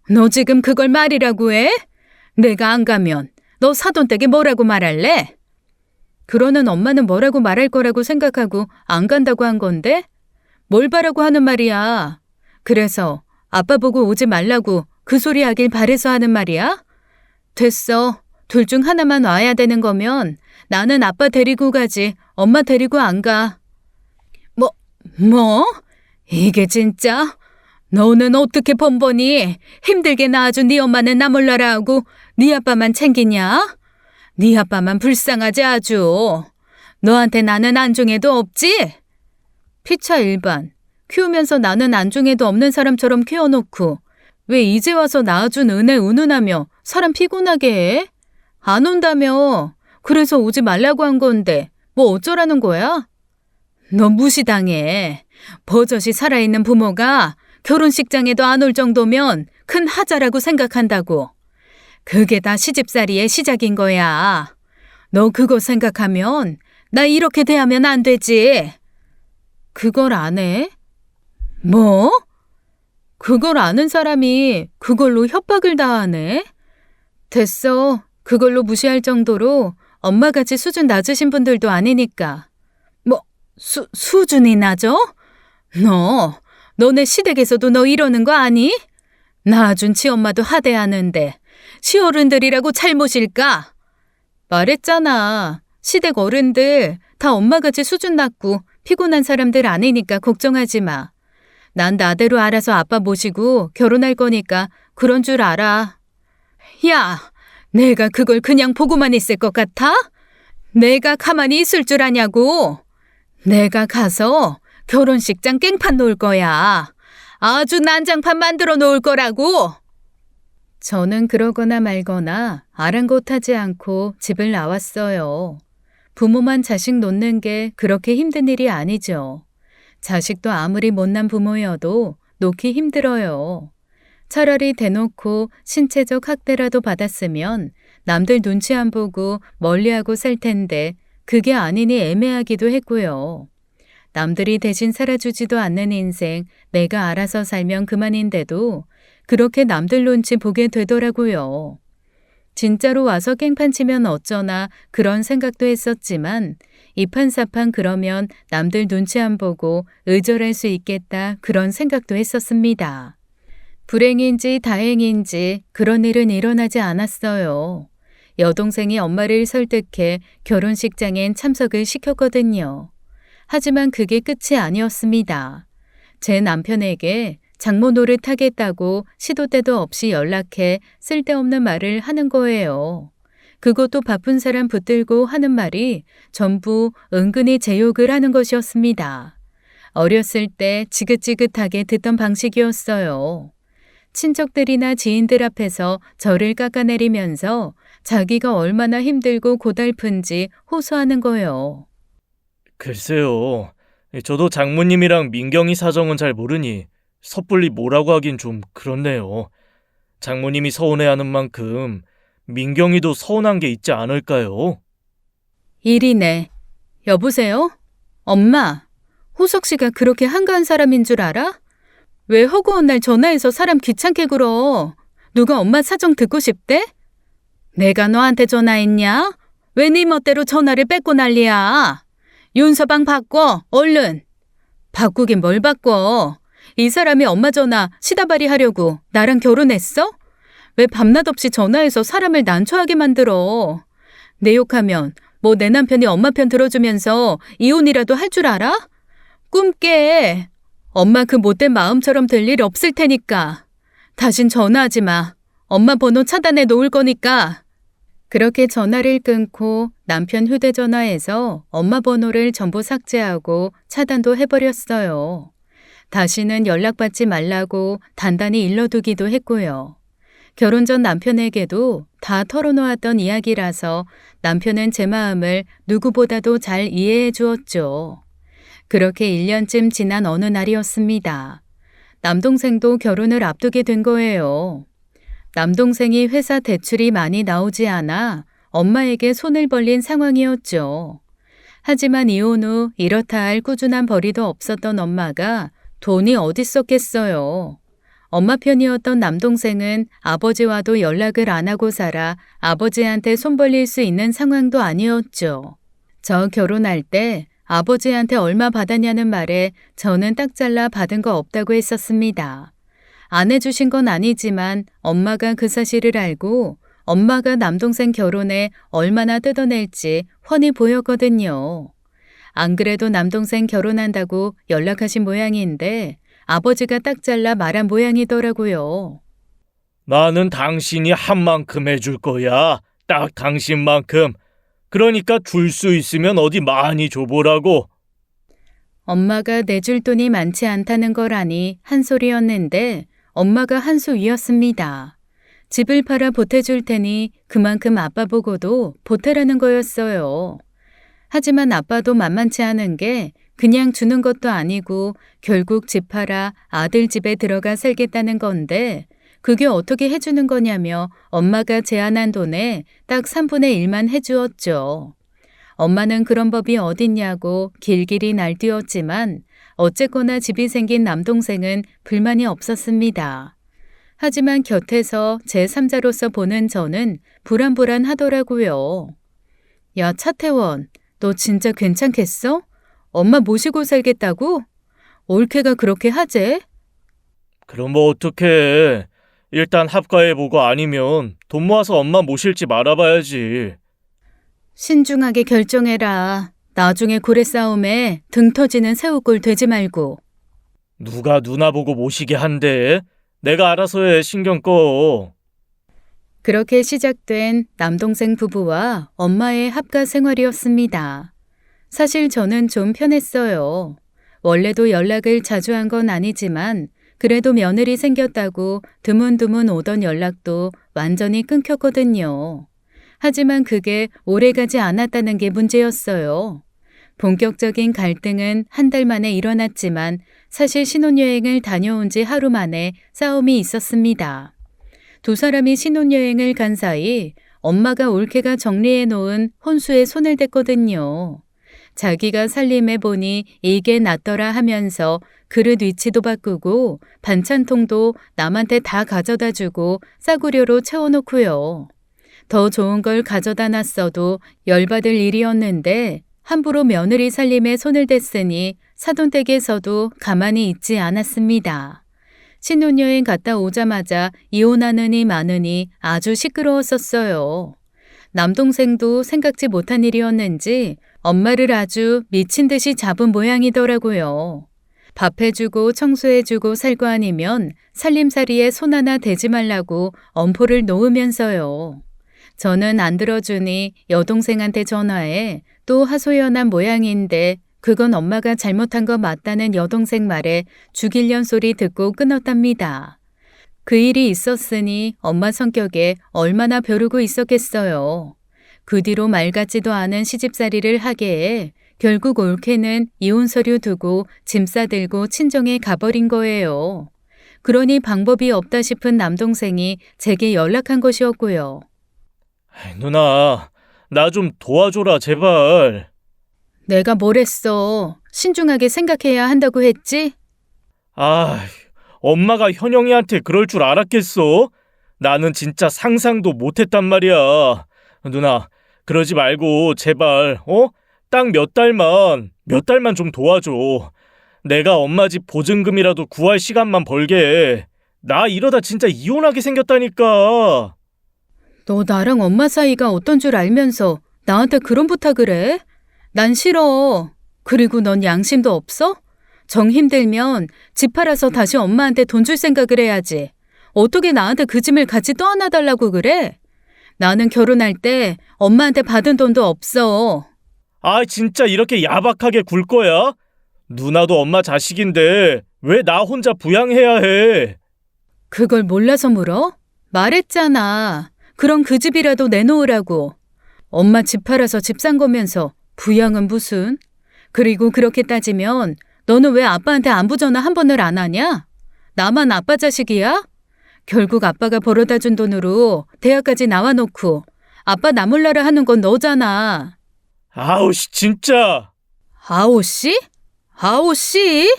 A: 너 지금 그걸 말이라고 해? 내가 안 가면 너 사돈댁에 뭐라고 말할래? 그러는 엄마는 뭐라고 말할 거라고 생각하고 안 간다고 한 건데? 뭘 바라고 하는 말이야? 그래서 아빠 보고 오지 말라고 그 소리 하길 바래서 하는 말이야? 됐어. 둘 중 하나만 와야 되는 거면 나는 아빠 데리고 가지 엄마 데리고 안 가. 뭐? 이게 진짜? 너는 어떻게 번번이 힘들게 낳아준 네 엄마는 나 몰라라 하고 네 아빠만 챙기냐? 네 아빠만 불쌍하지 아주. 너한테 나는 안중에도 없지? 피차 일반. 키우면서 나는 안중에도 없는 사람처럼 키워놓고 왜 이제 와서 낳아준 은혜 운운하며 사람 피곤하게 해? 안 온다며. 그래서 오지 말라고 한 건데 뭐 어쩌라는 거야? 너 무시당해. 버젓이 살아있는 부모가 결혼식장에도 안 올 정도면 큰 하자라고 생각한다고. 그게 다 시집살이의 시작인 거야. 너 그거 생각하면 나 이렇게 대하면 안 되지. 그걸 안 해? 뭐? 그걸 아는 사람이 그걸로 협박을 다하네? 됐어. 그걸로 무시할 정도로 엄마같이 수준 낮으신 분들도 아니니까. 뭐 수준이 낮아? 너네 시댁에서도 너 이러는 거 아니? 낳아준 치엄마도 하대하는데 시어른들이라고 잘못일까? 말했잖아. 시댁 어른들 다 엄마같이 수준 낮고 피곤한 사람들 아니니까 걱정하지 마. 난 나대로 알아서 아빠 모시고 결혼할 거니까 그런 줄 알아. 야, 내가 그걸 그냥 보고만 있을 것 같아? 내가 가만히 있을 줄 아냐고. 내가 가서 결혼식장 깽판 놓을 거야. 아주 난장판 만들어 놓을 거라고. 저는 그러거나 말거나 아랑곳하지 않고 집을 나왔어요. 부모만 자식 놓는 게 그렇게 힘든 일이 아니죠. 자식도 아무리 못난 부모여도 놓기 힘들어요. 차라리 대놓고 신체적 학대라도 받았으면 남들 눈치 안 보고 멀리하고 살 텐데 그게 아니니 애매하기도 했고요. 남들이 대신 살아주지도 않는 인생 내가 알아서 살면 그만인데도 그렇게 남들 눈치 보게 되더라고요. 진짜로 와서 깽판 치면 어쩌나 그런 생각도 했었지만 이판사판 그러면 남들 눈치 안 보고 의절할 수 있겠다 그런 생각도 했었습니다. 불행인지 다행인지 그런 일은 일어나지 않았어요. 여동생이 엄마를 설득해 결혼식장엔 참석을 시켰거든요. 하지만 그게 끝이 아니었습니다. 제 남편에게 장모 노릇하겠다고 시도 때도 없이 연락해 쓸데없는 말을 하는 거예요. 그것도 바쁜 사람 붙들고 하는 말이 전부 은근히 제 욕을 하는 것이었습니다. 어렸을 때 지긋지긋하게 듣던 방식이었어요. 친척들이나 지인들 앞에서 저를 깎아내리면서 자기가 얼마나 힘들고 고달픈지 호소하는 거예요.
C: 글쎄요. 저도 장모님이랑 민경이 사정은 잘 모르니 섣불리 뭐라고 하긴 좀 그렇네요. 장모님이 서운해하는 만큼 민경이도 서운한 게 있지 않을까요?
A: 일이네. 여보세요? 엄마, 호석 씨가 그렇게 한가한 사람인 줄 알아? 왜 허구한 날 전화해서 사람 귀찮게 굴어? 누가 엄마 사정 듣고 싶대? 내가 너한테 전화했냐? 왜 네 멋대로 전화를 뺏고 난리야? 윤서방 바꿔, 얼른. 바꾸긴 뭘 바꿔. 이 사람이 엄마 전화 시다발이 하려고 나랑 결혼했어? 왜 밤낮 없이 전화해서 사람을 난처하게 만들어? 내 욕하면 뭐 내 남편이 엄마 편 들어주면서 이혼이라도 할 줄 알아? 꿈 깨. 엄마 그 못된 마음처럼 될 일 없을 테니까. 다신 전화하지 마. 엄마 번호 차단해 놓을 거니까. 그렇게 전화를 끊고 남편 휴대전화에서 엄마 번호를 전부 삭제하고 차단도 해버렸어요. 다시는 연락받지 말라고 단단히 일러두기도 했고요. 결혼 전 남편에게도 다 털어놓았던 이야기라서 남편은 제 마음을 누구보다도 잘 이해해 주었죠. 그렇게 1년쯤 지난 어느 날이었습니다. 남동생도 결혼을 앞두게 된 거예요. 남동생이 회사 대출이 많이 나오지 않아 엄마에게 손을 벌린 상황이었죠. 하지만 이혼 후 이렇다 할 꾸준한 벌이도 없었던 엄마가 돈이 어디 있었겠어요. 엄마 편이었던 남동생은 아버지와도 연락을 안 하고 살아 아버지한테 손 벌릴 수 있는 상황도 아니었죠. 저 결혼할 때 아버지한테 얼마 받았냐는 말에 저는 딱 잘라 받은 거 없다고 했었습니다. 안 해주신 건 아니지만 엄마가 그 사실을 알고 엄마가 남동생 결혼에 얼마나 뜯어낼지 훤히 보였거든요. 안 그래도 남동생 결혼한다고 연락하신 모양인데 아버지가 딱 잘라 말한 모양이더라고요.
C: 나는 당신이 한 만큼 해줄 거야. 딱 당신만큼. 그러니까 줄 수 있으면 어디 많이 줘보라고.
A: 엄마가 내줄 돈이 많지 않다는 걸 아니 한 소리였는데 엄마가 한 수 위였습니다. 집을 팔아 보태줄 테니 그만큼 아빠 보고도 보태라는 거였어요. 하지만 아빠도 만만치 않은 게 그냥 주는 것도 아니고 결국 집 팔아 아들 집에 들어가 살겠다는 건데 그게 어떻게 해주는 거냐며 엄마가 제안한 돈에 딱 3분의 1만 해주었죠. 엄마는 그런 법이 어딨냐고 길길이 날뛰었지만 어쨌거나 집이 생긴 남동생은 불만이 없었습니다. 하지만 곁에서 제3자로서 보는 저는 불안불안하더라고요. 야, 차태원, 너 진짜 괜찮겠어? 엄마 모시고 살겠다고? 올케가 그렇게 하재?
C: 그럼 뭐 어떡해. 일단 합가해보고 아니면 돈 모아서 엄마 모실지 말아봐야지.
A: 신중하게 결정해라. 나중에 고래 싸움에 등 터지는 새우꼴 되지 말고.
C: 누가 누나 보고 모시게 한대. 내가 알아서 해. 신경 꺼.
A: 그렇게 시작된 남동생 부부와 엄마의 합가 생활이었습니다. 사실 저는 좀 편했어요. 원래도 연락을 자주 한 건 아니지만 그래도 며느리 생겼다고 드문드문 오던 연락도 완전히 끊겼거든요. 하지만 그게 오래가지 않았다는 게 문제였어요. 본격적인 갈등은 한 달 만에 일어났지만 사실 신혼여행을 다녀온 지 하루 만에 싸움이 있었습니다. 두 사람이 신혼여행을 간 사이 엄마가 올케가 정리해 놓은 혼수에 손을 댔거든요. 자기가 살림해 보니 이게 낫더라 하면서 그릇 위치도 바꾸고 반찬통도 남한테 다 가져다 주고 싸구려로 채워놓고요. 더 좋은 걸 가져다 놨어도 열받을 일이었는데 함부로 며느리 살림에 손을 댔으니 사돈댁에서도 가만히 있지 않았습니다. 신혼여행 갔다 오자마자 이혼하느니 마느니 아주 시끄러웠었어요. 남동생도 생각지 못한 일이었는지 엄마를 아주 미친 듯이 잡은 모양이더라고요. 밥 해주고 청소해주고 살 거 아니면 살림살이에 손 하나 대지 말라고 엄포를 놓으면서요. 저는 안 들어주니 여동생한테 전화해 또 하소연한 모양인데 그건 엄마가 잘못한 거 맞다는 여동생 말에 죽일년 소리 듣고 끊었답니다. 그 일이 있었으니 엄마 성격에 얼마나 벼르고 있었겠어요. 그 뒤로 말 같지도 않은 시집살이를 하게 해 결국 올케는 이혼 서류 두고 짐 싸들고 친정에 가버린 거예요. 그러니 방법이 없다 싶은 남동생이 제게 연락한 것이었고요.
C: 누나, 나 좀 도와줘라, 제발.
A: 내가 뭘 했어. 신중하게 생각해야 한다고 했지?
C: 엄마가 현영이한테 그럴 줄 알았겠어? 나는 진짜 상상도 못했단 말이야. 누나, 그러지 말고 제발, 딱 몇 달만 좀 도와줘. 내가 엄마 집 보증금이라도 구할 시간만 벌게 해. 나 이러다 진짜 이혼하게 생겼다니까.
A: 너 나랑 엄마 사이가 어떤 줄 알면서 나한테 그런 부탁을 해? 난 싫어. 그리고 넌 양심도 없어? 정 힘들면 집 팔아서 다시 엄마한테 돈 줄 생각을 해야지. 어떻게 나한테 그 짐을 같이 떠안아달라고 그래? 나는 결혼할 때 엄마한테 받은 돈도 없어.
C: 진짜 이렇게 야박하게 굴 거야? 누나도 엄마 자식인데 왜 나 혼자 부양해야 해?
A: 그걸 몰라서 물어? 말했잖아. 그럼 그 집이라도 내놓으라고. 엄마 집 팔아서 집 산 거면서 부양은 무슨? 그리고 그렇게 따지면 너는 왜 아빠한테 안부 전화 한 번을 안 하냐? 나만 아빠 자식이야? 결국 아빠가 벌어다 준 돈으로 대학까지 나와놓고 아빠 나 몰라라 하는 건 너잖아.
C: 아우씨 진짜.
A: 아오씨? 아오씨?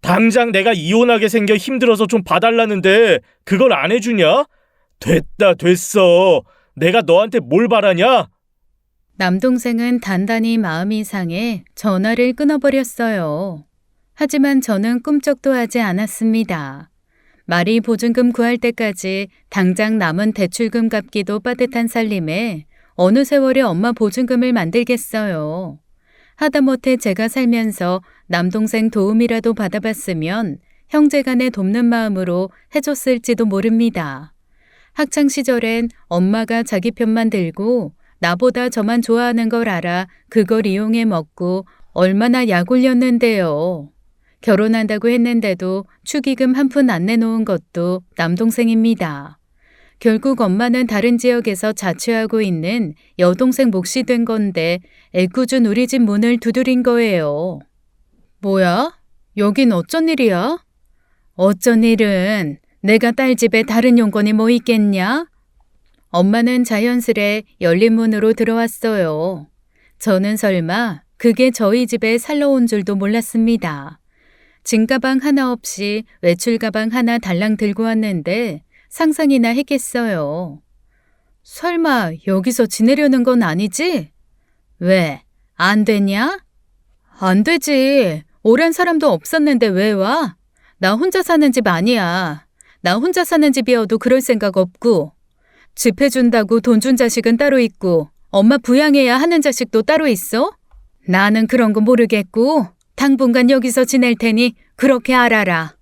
C: 당장 내가 이혼하게 생겨 힘들어서 좀 봐달라는데 그걸 안 해주냐? 됐다 됐어. 내가 너한테 뭘 바라냐?
A: 남동생은 단단히 마음이 상해 전화를 끊어버렸어요. 하지만 저는 꿈쩍도 하지 않았습니다. 말이 보증금 구할 때까지 당장 남은 대출금 갚기도 빠듯한 살림에 어느 세월에 엄마 보증금을 만들겠어요. 하다못해 제가 살면서 남동생 도움이라도 받아봤으면 형제간에 돕는 마음으로 해줬을지도 모릅니다. 학창시절엔 엄마가 자기 편만 들고 나보다 저만 좋아하는 걸 알아 그걸 이용해 먹고 얼마나 약 올렸는데요. 결혼한다고 했는데도 축의금 한 푼 안 내놓은 것도 남동생입니다. 결국 엄마는 다른 지역에서 자취하고 있는 여동생 몫이 된 건데 애꿎은 우리 집 문을 두드린 거예요. 뭐야? 여긴 어쩐 일이야? 어쩐 일은 내가 딸 집에 다른 용건이 뭐 있겠냐? 엄마는 자연스레 열린 문으로 들어왔어요. 저는 설마 그게 저희 집에 살러 온 줄도 몰랐습니다. 짐가방 하나 없이 외출가방 하나 달랑 들고 왔는데 상상이나 했겠어요. 설마 여기서 지내려는 건 아니지? 왜? 안 되냐? 안 되지. 오랜 사람도 없었는데 왜 와? 나 혼자 사는 집 아니야. 나 혼자 사는 집이어도 그럴 생각 없고 집 해준다고 돈 준 자식은 따로 있고 엄마 부양해야 하는 자식도 따로 있어? 나는 그런 거 모르겠고 당분간 여기서 지낼 테니 그렇게 알아라.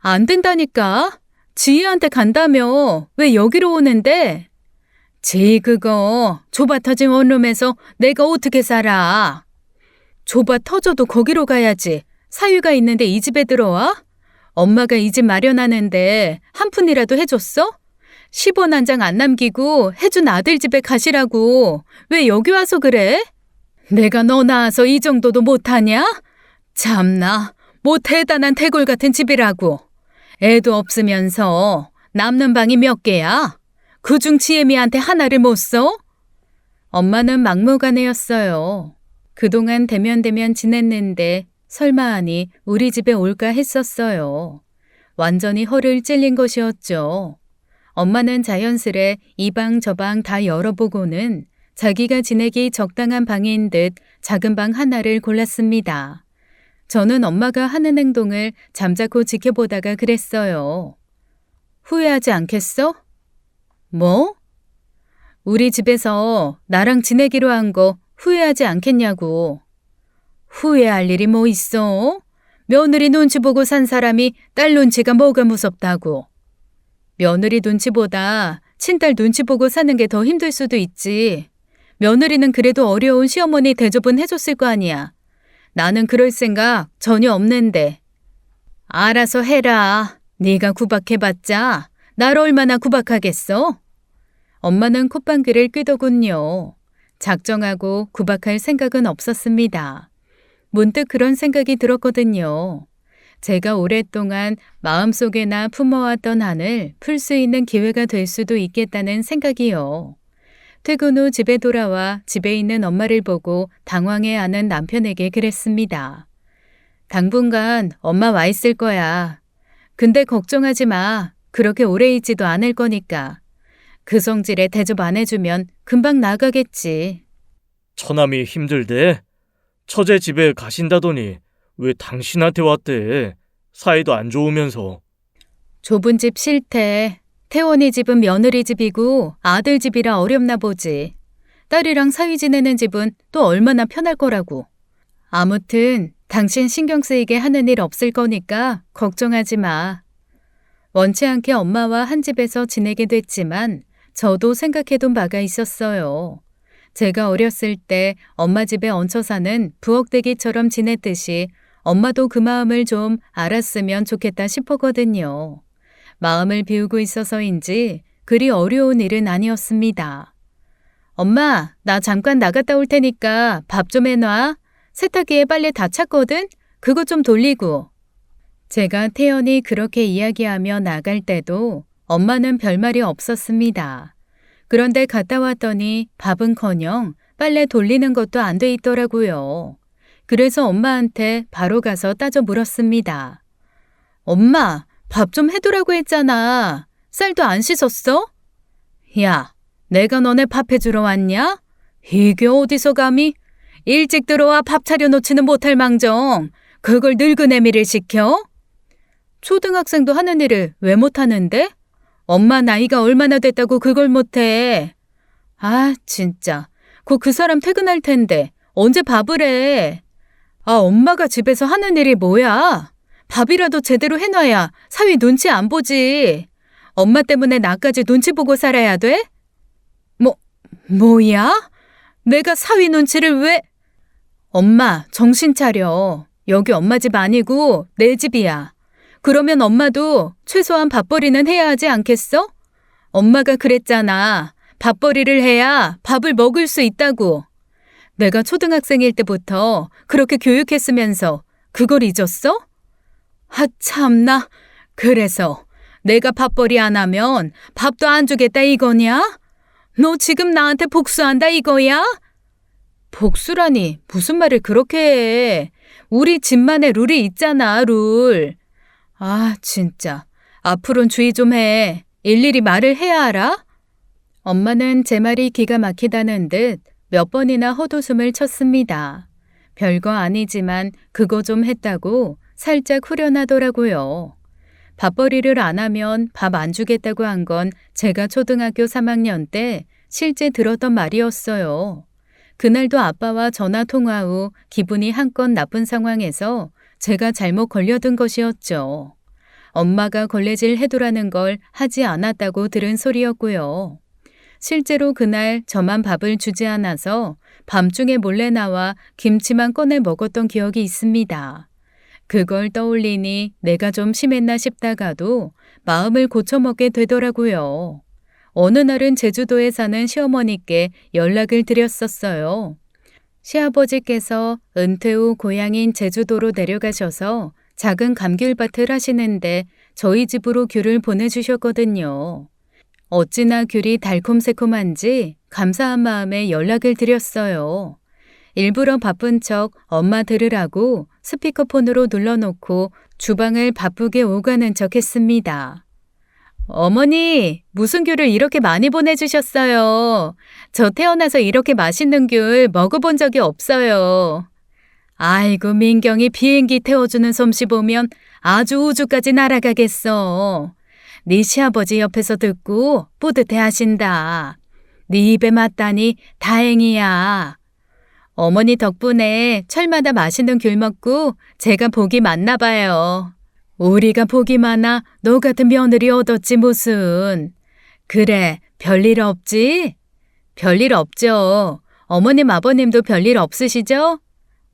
A: 안 된다니까. 지희한테 간다며 왜 여기로 오는데? 지희 그거 좁아 터진 원룸에서 내가 어떻게 살아? 좁아 터져도 거기로 가야지. 사위가 있는데 이 집에 들어와? 엄마가 이 집 마련하는데 한 푼이라도 해줬어? 10원 한 장 안 남기고 해준 아들 집에 가시라고. 왜 여기 와서 그래? 내가 너 낳아서 이 정도도 못하냐? 참나, 뭐 대단한 태골 같은 집이라고. 애도 없으면서 남는 방이 몇 개야? 그중 지혜미한테 하나를 못 써? 엄마는 막무가내였어요. 그동안 대면대면 지냈는데 설마 하니 우리 집에 올까 했었어요. 완전히 허를 찔린 것이었죠. 엄마는 자연스레 이 방 저 방 다 열어보고는 자기가 지내기 적당한 방인 듯 작은 방 하나를 골랐습니다. 저는 엄마가 하는 행동을 잠자코 지켜보다가 그랬어요. 후회하지 않겠어? 뭐? 우리 집에서 나랑 지내기로 한 거 후회하지 않겠냐고. 후회할 일이 뭐 있어? 며느리 눈치 보고 산 사람이 딸 눈치가 뭐가 무섭다고. 며느리 눈치보다 친딸 눈치 보고 사는 게 더 힘들 수도 있지. 며느리는 그래도 어려운 시어머니 대접은 해줬을 거 아니야. 나는 그럴 생각 전혀 없는데. 알아서 해라. 네가 구박해봤자 날 얼마나 구박하겠어? 엄마는 콧방귀를 뀌더군요. 작정하고 구박할 생각은 없었습니다. 문득 그런 생각이 들었거든요. 제가 오랫동안 마음속에나 품어왔던 한을 풀 수 있는 기회가 될 수도 있겠다는 생각이요. 퇴근 후 집에 돌아와 집에 있는 엄마를 보고 당황해하는 남편에게 그랬습니다. 당분간 엄마 와 있을 거야. 근데 걱정하지 마. 그렇게 오래 있지도 않을 거니까. 그 성질에 대접 안 해주면 금방 나가겠지.
C: 처남이 힘들대. 처제 집에 가신다더니 왜 당신한테 왔대? 사이도 안 좋으면서.
A: 좁은 집 싫대. 태원이 집은 며느리 집이고 아들 집이라 어렵나 보지. 딸이랑 사위 지내는 집은 또 얼마나 편할 거라고. 아무튼 당신 신경 쓰이게 하는 일 없을 거니까 걱정하지 마. 원치 않게 엄마와 한 집에서 지내게 됐지만 저도 생각해둔 바가 있었어요. 제가 어렸을 때 엄마 집에 얹혀 사는 부엌대기처럼 지냈듯이 엄마도 그 마음을 좀 알았으면 좋겠다 싶었거든요. 마음을 비우고 있어서인지 그리 어려운 일은 아니었습니다. 엄마, 나 잠깐 나갔다 올 테니까 밥 좀 해놔. 세탁기에 빨래 다 찼거든? 그거 좀 돌리고. 제가 태연이 그렇게 이야기하며 나갈 때도 엄마는 별말이 없었습니다. 그런데 갔다 왔더니 밥은커녕 빨래 돌리는 것도 안 돼 있더라고요. 그래서 엄마한테 바로 가서 따져 물었습니다. 엄마, 밥 좀 해두라고 했잖아. 쌀도 안 씻었어? 야, 내가 너네 밥 해주러 왔냐? 이게 어디서 감히? 일찍 들어와 밥 차려놓지는 못할 망정. 그걸 늙은 애미를 시켜? 초등학생도 하는 일을 왜 못하는데? 엄마 나이가 얼마나 됐다고 그걸 못해. 아, 진짜. 곧 그 사람 퇴근할 텐데 언제 밥을 해? 아, 엄마가 집에서 하는 일이 뭐야? 밥이라도 제대로 해놔야 사위 눈치 안 보지. 엄마 때문에 나까지 눈치 보고 살아야 돼? 뭐야? 내가 사위 눈치를 왜? 엄마, 정신 차려. 여기 엄마 집 아니고 내 집이야. 그러면 엄마도 최소한 밥벌이는 해야 하지 않겠어? 엄마가 그랬잖아. 밥벌이를 해야 밥을 먹을 수 있다고. 내가 초등학생일 때부터 그렇게 교육했으면서 그걸 잊었어? 아, 참나. 그래서 내가 밥벌이 안 하면 밥도 안 주겠다 이거냐? 너 지금 나한테 복수한다 이거야? 복수라니 무슨 말을 그렇게 해. 우리 집만의 룰이 있잖아, 룰. 아, 진짜. 앞으로는 주의 좀 해. 일일이 말을 해야 알아? 엄마는 제 말이 기가 막히다는 듯 몇 번이나 헛웃음을 쳤습니다. 별거 아니지만 그거 좀 했다고 살짝 후련하더라고요. 밥벌이를 안 하면 밥 안 주겠다고 한 건 제가 초등학교 3학년 때 실제 들었던 말이었어요. 그날도 아빠와 전화 통화 후 기분이 한껏 나쁜 상황에서 제가 잘못 걸려든 것이었죠. 엄마가 걸레질 해두라는 걸 하지 않았다고 들은 소리였고요. 실제로 그날 저만 밥을 주지 않아서 밤중에 몰래 나와 김치만 꺼내 먹었던 기억이 있습니다. 그걸 떠올리니 내가 좀 심했나 싶다가도 마음을 고쳐먹게 되더라고요. 어느 날은 제주도에 사는 시어머니께 연락을 드렸었어요. 시아버지께서 은퇴 후 고향인 제주도로 내려가셔서 작은 감귤밭을 하시는데 저희 집으로 귤을 보내주셨거든요. 어찌나 귤이 달콤새콤한지 감사한 마음에 연락을 드렸어요. 일부러 바쁜 척 엄마 들으라고 스피커폰으로 눌러놓고 주방을 바쁘게 오가는 척 했습니다. 어머니, 무슨 귤을 이렇게 많이 보내주셨어요. 저 태어나서 이렇게 맛있는 귤 먹어본 적이 없어요. 아이고, 민경이 비행기 태워주는 솜씨 보면 아주 우주까지 날아가겠어. 네 시아버지 옆에서 듣고 뿌듯해 하신다. 네 입에 맞다니 다행이야. 어머니 덕분에 철마다 맛있는 귤 먹고 제가 복이 많나 봐요. 우리가 복이 많아 너 같은 며느리 얻었지 무슨. 그래, 별일 없지? 별일 없죠. 어머님 아버님도 별일 없으시죠?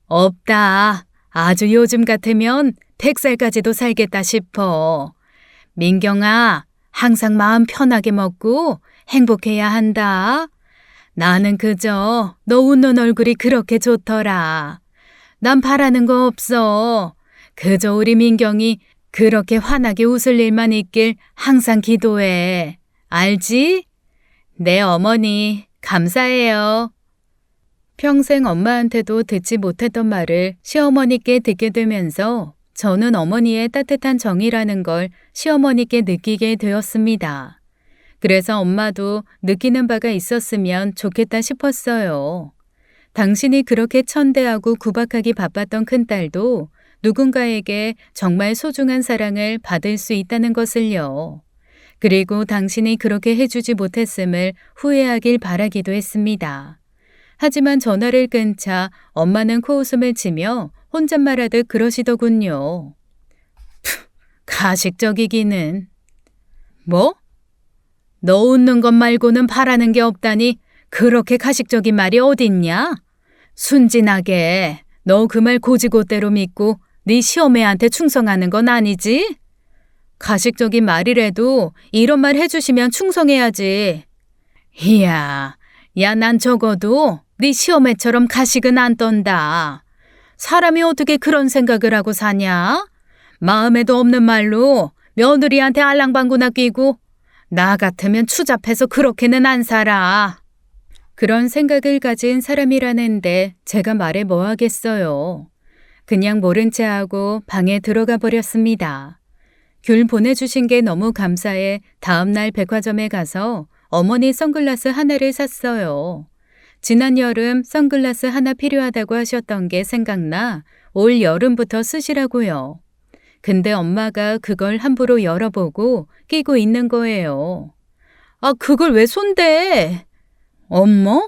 A: 없다. 아주 요즘 같으면 100살까지도 살겠다 싶어. 민경아, 항상 마음 편하게 먹고 행복해야 한다. 나는 그저 너 웃는 얼굴이 그렇게 좋더라. 난 바라는 거 없어. 그저 우리 민경이 그렇게 환하게 웃을 일만 있길 항상 기도해. 알지? 네, 어머니, 감사해요. 평생 엄마한테도 듣지 못했던 말을 시어머니께 듣게 되면서 저는 어머니의 따뜻한 정이라는 걸 시어머니께 느끼게 되었습니다. 그래서 엄마도 느끼는 바가 있었으면 좋겠다 싶었어요. 당신이 그렇게 천대하고 구박하기 바빴던 큰딸도 누군가에게 정말 소중한 사랑을 받을 수 있다는 것을요. 그리고 당신이 그렇게 해주지 못했음을 후회하길 바라기도 했습니다. 하지만 전화를 끊자 엄마는 코웃음을 치며 혼잣말하듯 그러시더군요. 가식적이기는. 뭐? 너 웃는 것 말고는 바라는 게 없다니 그렇게 가식적인 말이 어딨냐? 순진하게 너 그 말 고지고대로 믿고 네 시어매한테 충성하는 건 아니지? 가식적인 말이라도 이런 말 해주시면 충성해야지. 이야, 야, 난 적어도 네 시어매처럼 가식은 안 떤다. 사람이 어떻게 그런 생각을 하고 사냐? 마음에도 없는 말로 며느리한테 알랑방구나 끼고 나 같으면 추잡해서 그렇게는 안 살아. 그런 생각을 가진 사람이라는데 제가 말해 뭐 하겠어요. 그냥 모른 채 하고 방에 들어가 버렸습니다. 귤 보내주신 게 너무 감사해 다음날 백화점에 가서 어머니 선글라스 하나를 샀어요. 지난 여름 선글라스 하나 필요하다고 하셨던 게 생각나 올 여름부터 쓰시라고요. 근데 엄마가 그걸 함부로 열어보고 끼고 있는 거예요. 아, 그걸 왜 손대? 엄마?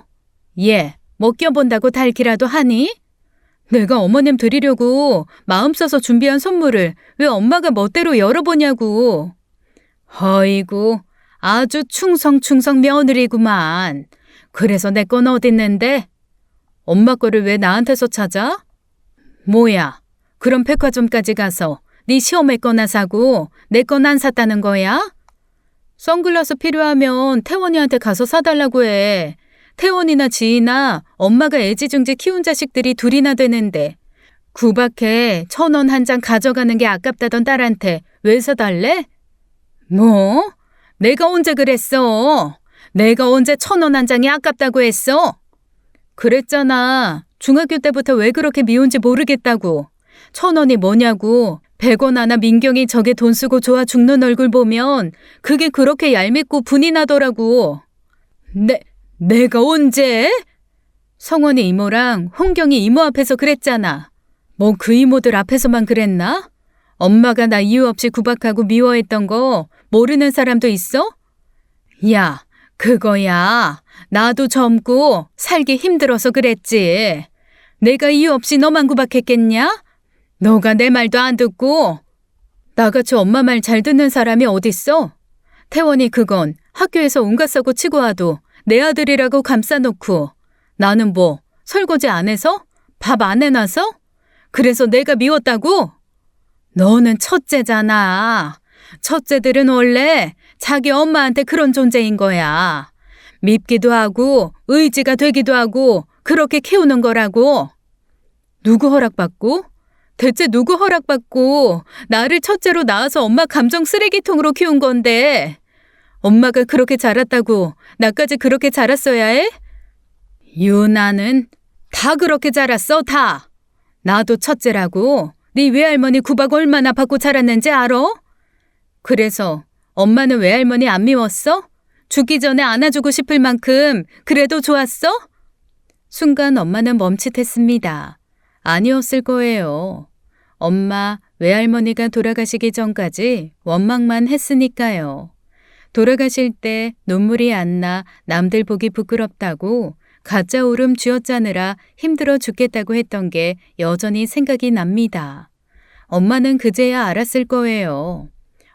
A: 얘, 뭐 껴본다고 달기라도 하니? 내가 어머님 드리려고 마음 써서 준비한 선물을 왜 엄마가 멋대로 열어보냐고. 어이구, 아주 충성 며느리구만. 그래서 내 건 어딨는데? 엄마 거를 왜 나한테서 찾아? 뭐야, 그럼 백화점까지 가서 네 시어머니 거나 사고 내 건 안 샀다는 거야? 선글라스 필요하면 태원이한테 가서 사달라고 해. 태원이나 지희나 엄마가 애지중지 키운 자식들이 둘이나 되는데 구박해 1,000원 한 장 가져가는 게 아깝다던 딸한테 왜 사달래? 뭐? 내가 언제 그랬어? 내가 언제 1,000원 한 장이 아깝다고 했어? 그랬잖아. 중학교 때부터 왜 그렇게 미운지 모르겠다고. 1,000원이 뭐냐고. 100원 하나 민경이 저게 돈 쓰고 좋아 죽는 얼굴 보면 그게 그렇게 얄밉고 분이 나더라고. 내가 언제? 성원이 이모랑 홍경이 이모 앞에서 그랬잖아. 뭐 그 이모들 앞에서만 그랬나? 엄마가 나 이유 없이 구박하고 미워했던 거 모르는 사람도 있어? 야, 그거야. 나도 젊고 살기 힘들어서 그랬지. 내가 이유 없이 너만 구박했겠냐? 너가 내 말도 안 듣고. 나같이 엄마 말 잘 듣는 사람이 어딨어? 태원이 그건 학교에서 온갖 사고 치고 와도 내 아들이라고 감싸놓고 나는 뭐 설거지 안 해서? 밥 안 해놔서? 그래서 내가 미웠다고? 너는 첫째잖아. 첫째들은 원래 자기 엄마한테 그런 존재인 거야. 밉기도 하고 의지가 되기도 하고 그렇게 키우는 거라고. 누구 허락받고? 대체 누구 허락받고 나를 첫째로 낳아서 엄마 감정 쓰레기통으로 키운 건데 엄마가 그렇게 자랐다고 나까지 그렇게 자랐어야 해? 유나는 다 그렇게 자랐어, 다. 나도 첫째라고 네 외할머니 구박 얼마나 받고 자랐는지 알아? 그래서 엄마는 외할머니 안 미웠어? 죽기 전에 안아주고 싶을 만큼 그래도 좋았어? 순간 엄마는 멈칫했습니다. 아니었을 거예요. 엄마, 외할머니가 돌아가시기 전까지 원망만 했으니까요. 돌아가실 때 눈물이 안 나 남들 보기 부끄럽다고 가짜 울음 쥐어짜느라 힘들어 죽겠다고 했던 게 여전히 생각이 납니다. 엄마는 그제야 알았을 거예요.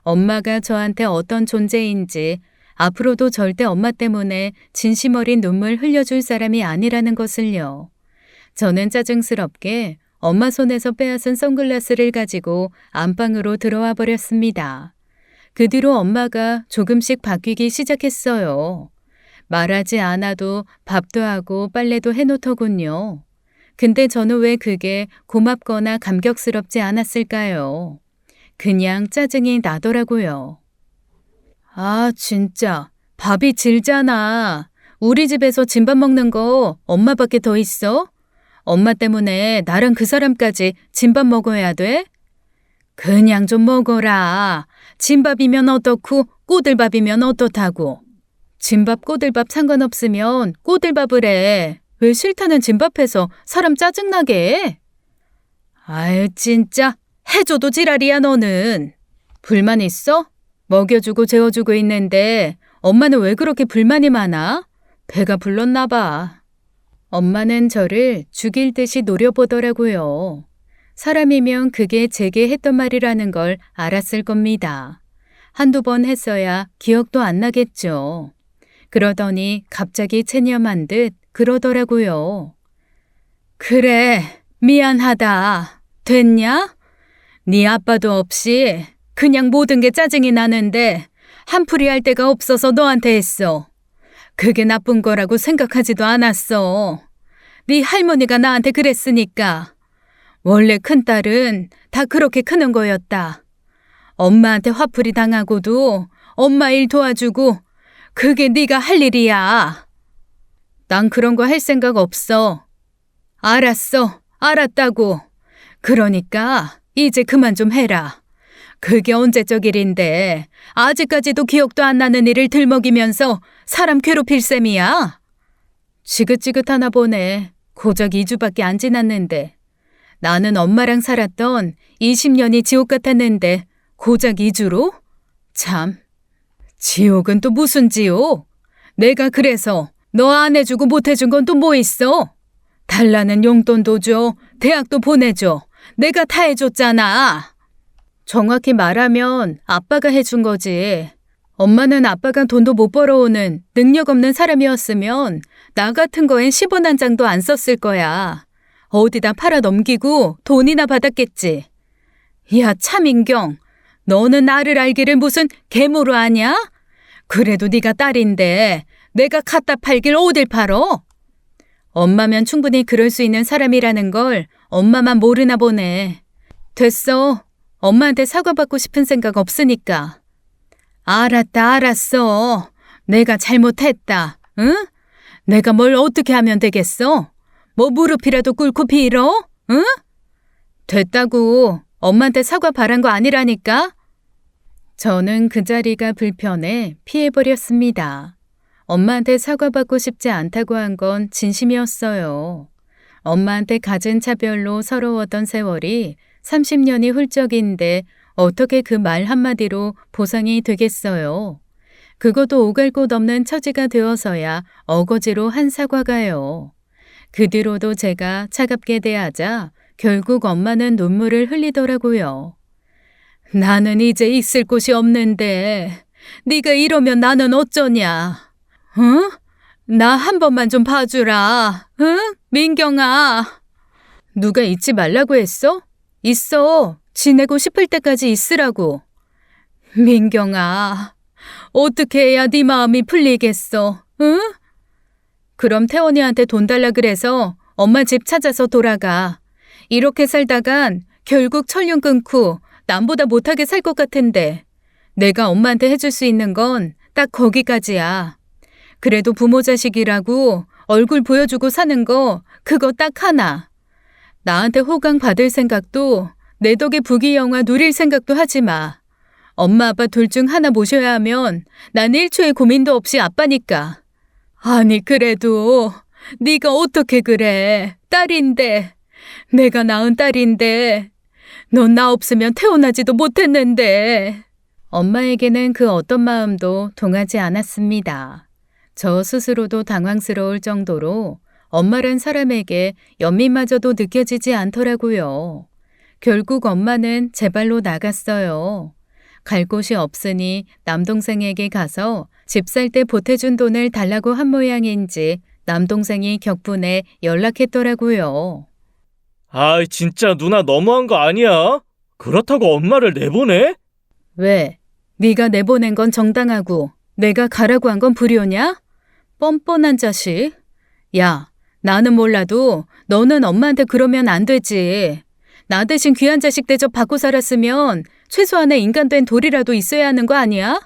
A: 엄마가 저한테 어떤 존재인지 앞으로도 절대 엄마 때문에 진심 어린 눈물 흘려줄 사람이 아니라는 것을요. 저는 짜증스럽게 엄마 손에서 빼앗은 선글라스를 가지고 안방으로 들어와 버렸습니다. 그 뒤로 엄마가 조금씩 바뀌기 시작했어요. 말하지 않아도 밥도 하고 빨래도 해놓더군요. 근데 저는 왜 그게 고맙거나 감격스럽지 않았을까요? 그냥 짜증이 나더라고요. 아, 진짜 밥이 질잖아. 우리 집에서 진밥 먹는 거 엄마밖에 더 있어? 엄마 때문에 나랑 그 사람까지 진밥 먹어야 돼? 그냥 좀 먹어라. 진밥이면 어떻고 꼬들밥이면 어떻다고. 진밥 꼬들밥 상관없으면 꼬들밥을 해. 왜 싫다는 진밥해서 사람 짜증나게 해? 아유, 진짜 해줘도 지랄이야 너는. 불만 있어? 먹여주고 재워주고 있는데 엄마는 왜 그렇게 불만이 많아? 배가 불렀나 봐. 엄마는 저를 죽일 듯이 노려보더라고요. 사람이면 그게 제게 했던 말이라는 걸 알았을 겁니다. 한두 번 했어야 기억도 안 나겠죠. 그러더니 갑자기 체념한 듯 그러더라고요. 그래, 미안하다. 됐냐? 네 아빠도 없이 그냥 모든 게 짜증이 나는데 한풀이 할 데가 없어서 너한테 했어. 그게 나쁜 거라고 생각하지도 않았어. 네 할머니가 나한테 그랬으니까. 원래 큰딸은 다 그렇게 크는 거였다. 엄마한테 화풀이 당하고도 엄마 일 도와주고 그게 네가 할 일이야. 난 그런 거 할 생각 없어. 알았어. 알았다고. 그러니까 이제 그만 좀 해라. 그게 언제적 일인데 아직까지도 기억도 안 나는 일을 들먹이면서 사람 괴롭힐 셈이야? 지긋지긋하나 보네. 고작 2주밖에 안 지났는데. 나는 엄마랑 살았던 20년이 지옥 같았는데 고작 2주로? 참. 지옥은 또 무슨 지옥? 내가 그래서 너 안 해주고 못 해준 건 또 뭐 있어? 달라는 용돈도 줘, 대학도 보내줘. 내가 다 해줬잖아. 정확히 말하면 아빠가 해준 거지. 엄마는 아빠가 돈도 못 벌어오는 능력 없는 사람이었으면 나 같은 거엔 10원 한 장도 안 썼을 거야. 어디다 팔아 넘기고 돈이나 받았겠지. 야, 차민경. 너는 나를 알기를 무슨 괴물로 아냐? 그래도 네가 딸인데 내가 갖다 팔길 어딜 팔어? 엄마면 충분히 그럴 수 있는 사람이라는 걸 엄마만 모르나 보네. 됐어. 엄마한테 사과받고 싶은 생각 없으니까. 알았다, 알았어. 내가 잘못했다. 응? 내가 뭘 어떻게 하면 되겠어? 뭐 무릎이라도 꿇고 빌어? 응? 됐다고. 엄마한테 사과 바란 거 아니라니까? 저는 그 자리가 불편해 피해버렸습니다. 엄마한테 사과받고 싶지 않다고 한 건 진심이었어요. 엄마한테 갖은 차별로 서러웠던 세월이 30년이 훌쩍인데 어떻게 그 말 한마디로 보상이 되겠어요. 그것도 오갈 곳 없는 처지가 되어서야 어거지로 한 사과가요. 그 뒤로도 제가 차갑게 대하자 결국 엄마는 눈물을 흘리더라고요. 나는 이제 있을 곳이 없는데 네가 이러면 나는 어쩌냐. 응? 나 한 번만 좀 봐주라. 응? 민경아. 누가 잊지 말라고 했어? 있어. 지내고 싶을 때까지 있으라고. 민경아. 어떻게 해야 네 마음이 풀리겠어? 응? 그럼 태원이한테 돈 달라 그래서 엄마 집 찾아서 돌아가. 이렇게 살다간 결국 철륜 끊고 남보다 못하게 살 것 같은데 내가 엄마한테 해줄 수 있는 건 딱 거기까지야. 그래도 부모 자식이라고 얼굴 보여주고 사는 거 그거 딱 하나. 나한테 호강 받을 생각도 내 덕에 부귀영화 누릴 생각도 하지 마. 엄마 아빠 둘 중 하나 모셔야 하면 난 1초의 고민도 없이 아빠니까. 아니 그래도 네가 어떻게 그래. 딸인데. 내가 낳은 딸인데. 넌 나 없으면 태어나지도 못했는데. 엄마에게는 그 어떤 마음도 동하지 않았습니다. 저 스스로도 당황스러울 정도로 엄마란 사람에게 연민마저도 느껴지지 않더라고요. 결국 엄마는 제 발로 나갔어요. 갈 곳이 없으니 남동생에게 가서 집 살 때 보태준 돈을 달라고 한 모양인지 남동생이 격분해 연락했더라고요.
C: 아, 진짜 누나 너무한 거 아니야? 그렇다고 엄마를 내보내?
A: 왜? 네가 내보낸 건 정당하고 내가 가라고 한 건 불효냐? 뻔뻔한 자식. 야, 나는 몰라도 너는 엄마한테 그러면 안 되지. 나 대신 귀한 자식 대접 받고 살았으면 최소한의 인간된 도리라도 있어야 하는 거 아니야?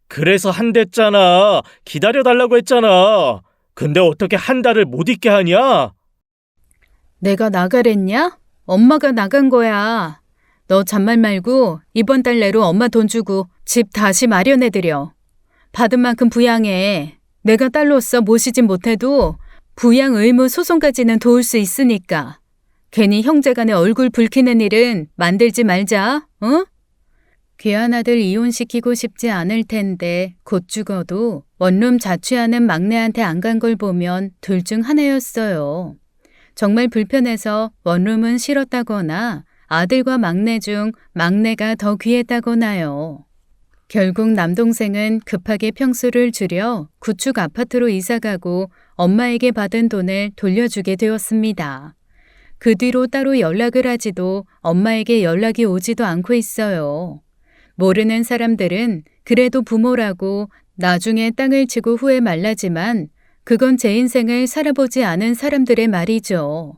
C: 그래서 한댔잖아. 기다려달라고 했잖아. 근데 어떻게 한 달을 못 있게 하냐?
A: 내가 나가랬냐? 엄마가 나간 거야. 너 잔말 말고 이번 달 내로 엄마 돈 주고 집 다시 마련해드려. 받은 만큼 부양해. 내가 딸로서 모시진 못해도 부양 의무 소송까지는 도울 수 있으니까. 괜히 형제간에 얼굴 붉히는 일은 만들지 말자. 응? 귀한 아들 이혼시키고 싶지 않을 텐데 곧 죽어도 원룸 자취하는 막내한테 안 간 걸 보면 둘 중 하나였어요. 정말 불편해서 원룸은 싫었다거나 아들과 막내 중 막내가 더 귀했다거나요. 결국 남동생은 급하게 평수를 줄여 구축 아파트로 이사가고 엄마에게 받은 돈을 돌려주게 되었습니다. 그 뒤로 따로 연락을 하지도 엄마에게 연락이 오지도 않고 있어요. 모르는 사람들은 그래도 부모라고 나중에 땅을 치고 후회 말라지만 그건 제 인생을 살아보지 않은 사람들의 말이죠.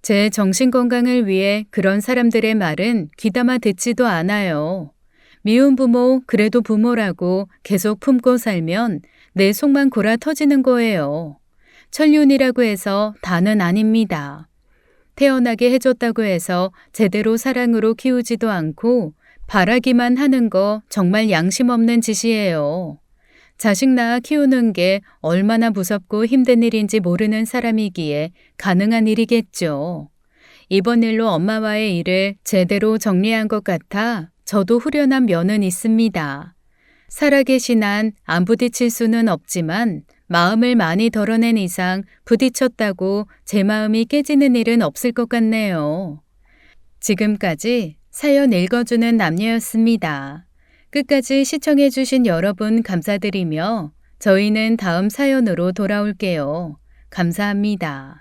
A: 제 정신건강을 위해 그런 사람들의 말은 귀담아 듣지도 않아요. 미운 부모 그래도 부모라고 계속 품고 살면 내 속만 골아 터지는 거예요. 천륜이라고 해서 다는 아닙니다. 태어나게 해줬다고 해서 제대로 사랑으로 키우지도 않고 바라기만 하는 거 정말 양심 없는 짓이에요. 자식 낳아 키우는 게 얼마나 무섭고 힘든 일인지 모르는 사람이기에 가능한 일이겠죠. 이번 일로 엄마와의 일을 제대로 정리한 것 같아 저도 후련한 면은 있습니다. 살아계신 한 안 부딪힐 수는 없지만 마음을 많이 덜어낸 이상 부딪혔다고 제 마음이 깨지는 일은 없을 것 같네요. 지금까지 사연 읽어주는 남녀였습니다. 끝까지 시청해주신 여러분 감사드리며 저희는 다음 사연으로 돌아올게요. 감사합니다.